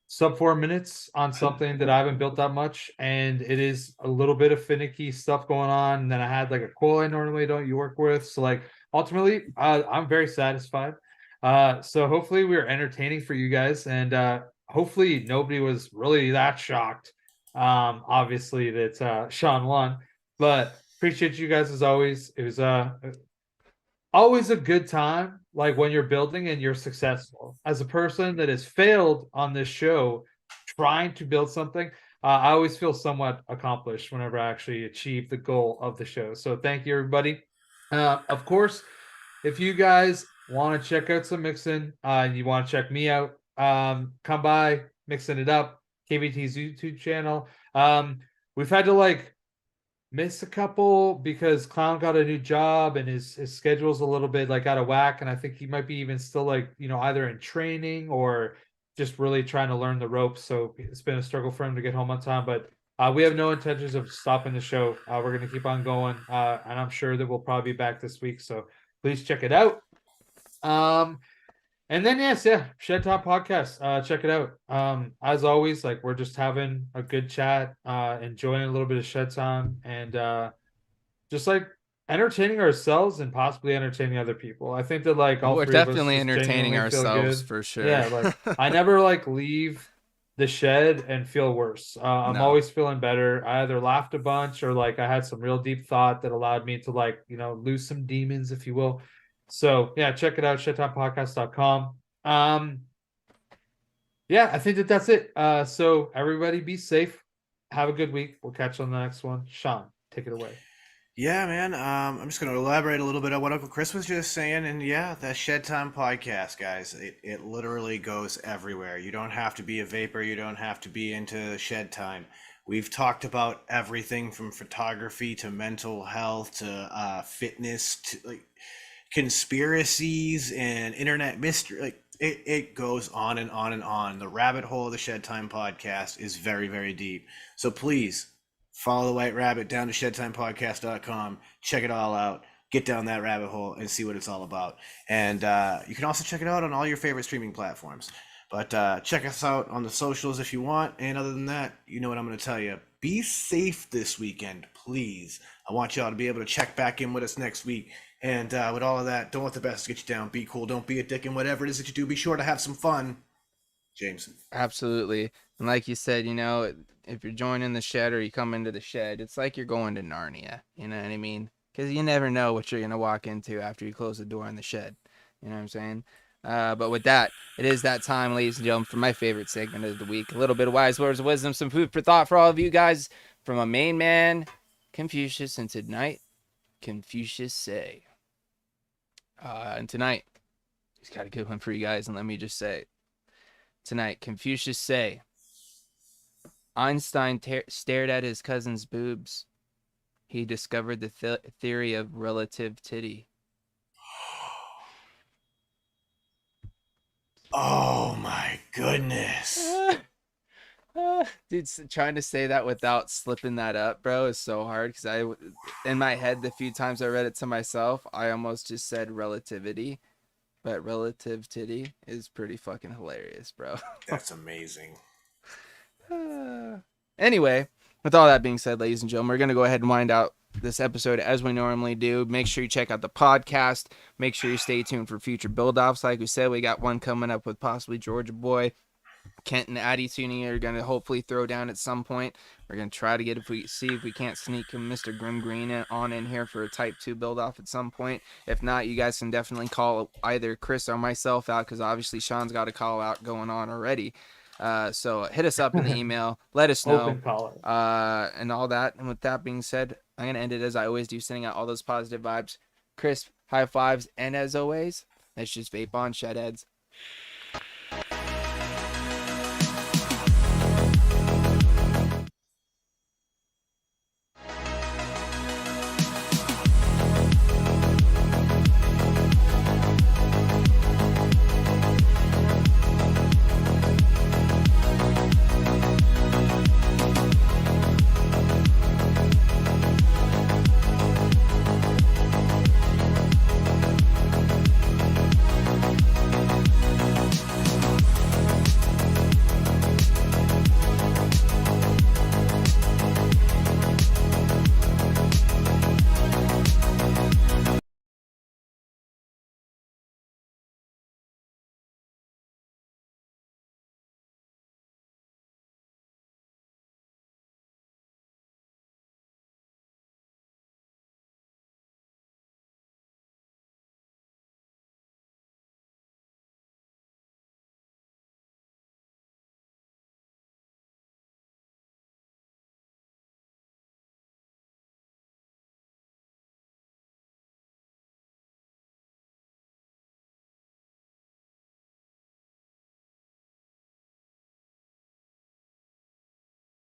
Sub 4 minutes on something that I haven't built that much, and it is a little bit of finicky stuff going on. And then I had like a quote I normally don't work with. So like ultimately, I'm very satisfied. So hopefully we are entertaining for you guys, and hopefully nobody was really that shocked. Obviously that Sean won, but appreciate you guys as always. It was always a good time, like when you're building and you're successful. As a person that has failed on this show trying to build something, I always feel somewhat accomplished whenever I actually achieve the goal of the show. So thank you everybody. Of course, if you guys want to check out some mixing, and you want to check me out, come by Mixing It Up, KBT's YouTube channel. We've had to miss a couple because Clown got a new job and his schedule's a little bit out of whack, and I think he might be even still either in training or just really trying to learn the ropes. So it's been a struggle for him to get home on time, but we have no intentions of stopping the show. We're going to keep on going, and I'm sure that we'll probably be back this week, so please check it out. And then Shed Time Podcast. Check it out. As always, we're just having a good chat, enjoying a little bit of Shed Time, and just entertaining ourselves and possibly entertaining other people. I think that all
We're
three of us
definitely
just
entertaining
genuinely feel
ourselves
good.
for sure.
Yeah, I never leave the shed and feel worse. I'm
No.
always feeling better. I either laughed a bunch or I had some real deep thought that allowed me to lose some demons, if you will. So yeah, check it out, shedtimepodcast.com. I think that's it. So everybody be safe. Have a good week. We'll catch you on the next one. Sean, take it away.
Yeah, man. I'm just going to elaborate a little bit on what Uncle Chris was just saying. And yeah, that Shed Time podcast, guys, it literally goes everywhere. You don't have to be a vapor. You don't have to be into Shed Time. We've talked about everything from photography to mental health to fitness to conspiracies and internet mystery. It goes on and on and on. The rabbit hole of the Shed Time podcast is very, very deep. So please follow the White Rabbit down to shedtimepodcast.com. Check it all out. Get down that rabbit hole and see what it's all about. And you can also check it out on all your favorite streaming platforms. But check us out on the socials if you want. And other than that, you know what I'm going to tell you. Be safe this weekend, please. I want y'all to be able to check back in with us next week. And with all of that, don't let the best get you down. Be cool. Don't be a dick. And whatever it is that you do, be sure to have some fun. Jameson.
Absolutely. And like you said, if you're joining the shed or you come into the shed, it's like you're going to Narnia. You know what I mean? Because you never know what you're going to walk into after you close the door in the shed. You know what I'm saying? But with that, it is that time, ladies and gentlemen, for my favorite segment of the week. A little bit of wise words of wisdom, some food for thought for all of you guys from a main man, Confucius, and tonight, Confucius say. And tonight, he's got a good one for you guys, and let me just say, tonight, Confucius say, Einstein stared at his cousin's boobs. He discovered the theory of relativity.
Oh my goodness.
Dude, trying to say that without slipping that up, bro, is so hard because in my head, the few times I read it to myself, I almost just said relativity, but relativity is pretty fucking hilarious, bro.
That's amazing.
Anyway, with all that being said, ladies and gentlemen, we're going to go ahead and wind out this episode as we normally do. Make sure you check out the podcast. Make sure you stay tuned for future build-offs. Like we said, we got one coming up with possibly Georgia Boy. Kent and Addie Tuning are going to hopefully throw down at some point. We're going to try to see if we can't sneak Mr. Grim Green on in here for a Type 2 build-off at some point. If not, you guys can definitely call either Chris or myself out because obviously Sean's got a call out going on already. So hit us up in the email. Let us know.
Open caller.
And all that. And with that being said, I'm going to end it as I always do, sending out all those positive vibes. Crisp, high fives, and as always, let's just vape on, Shedheads.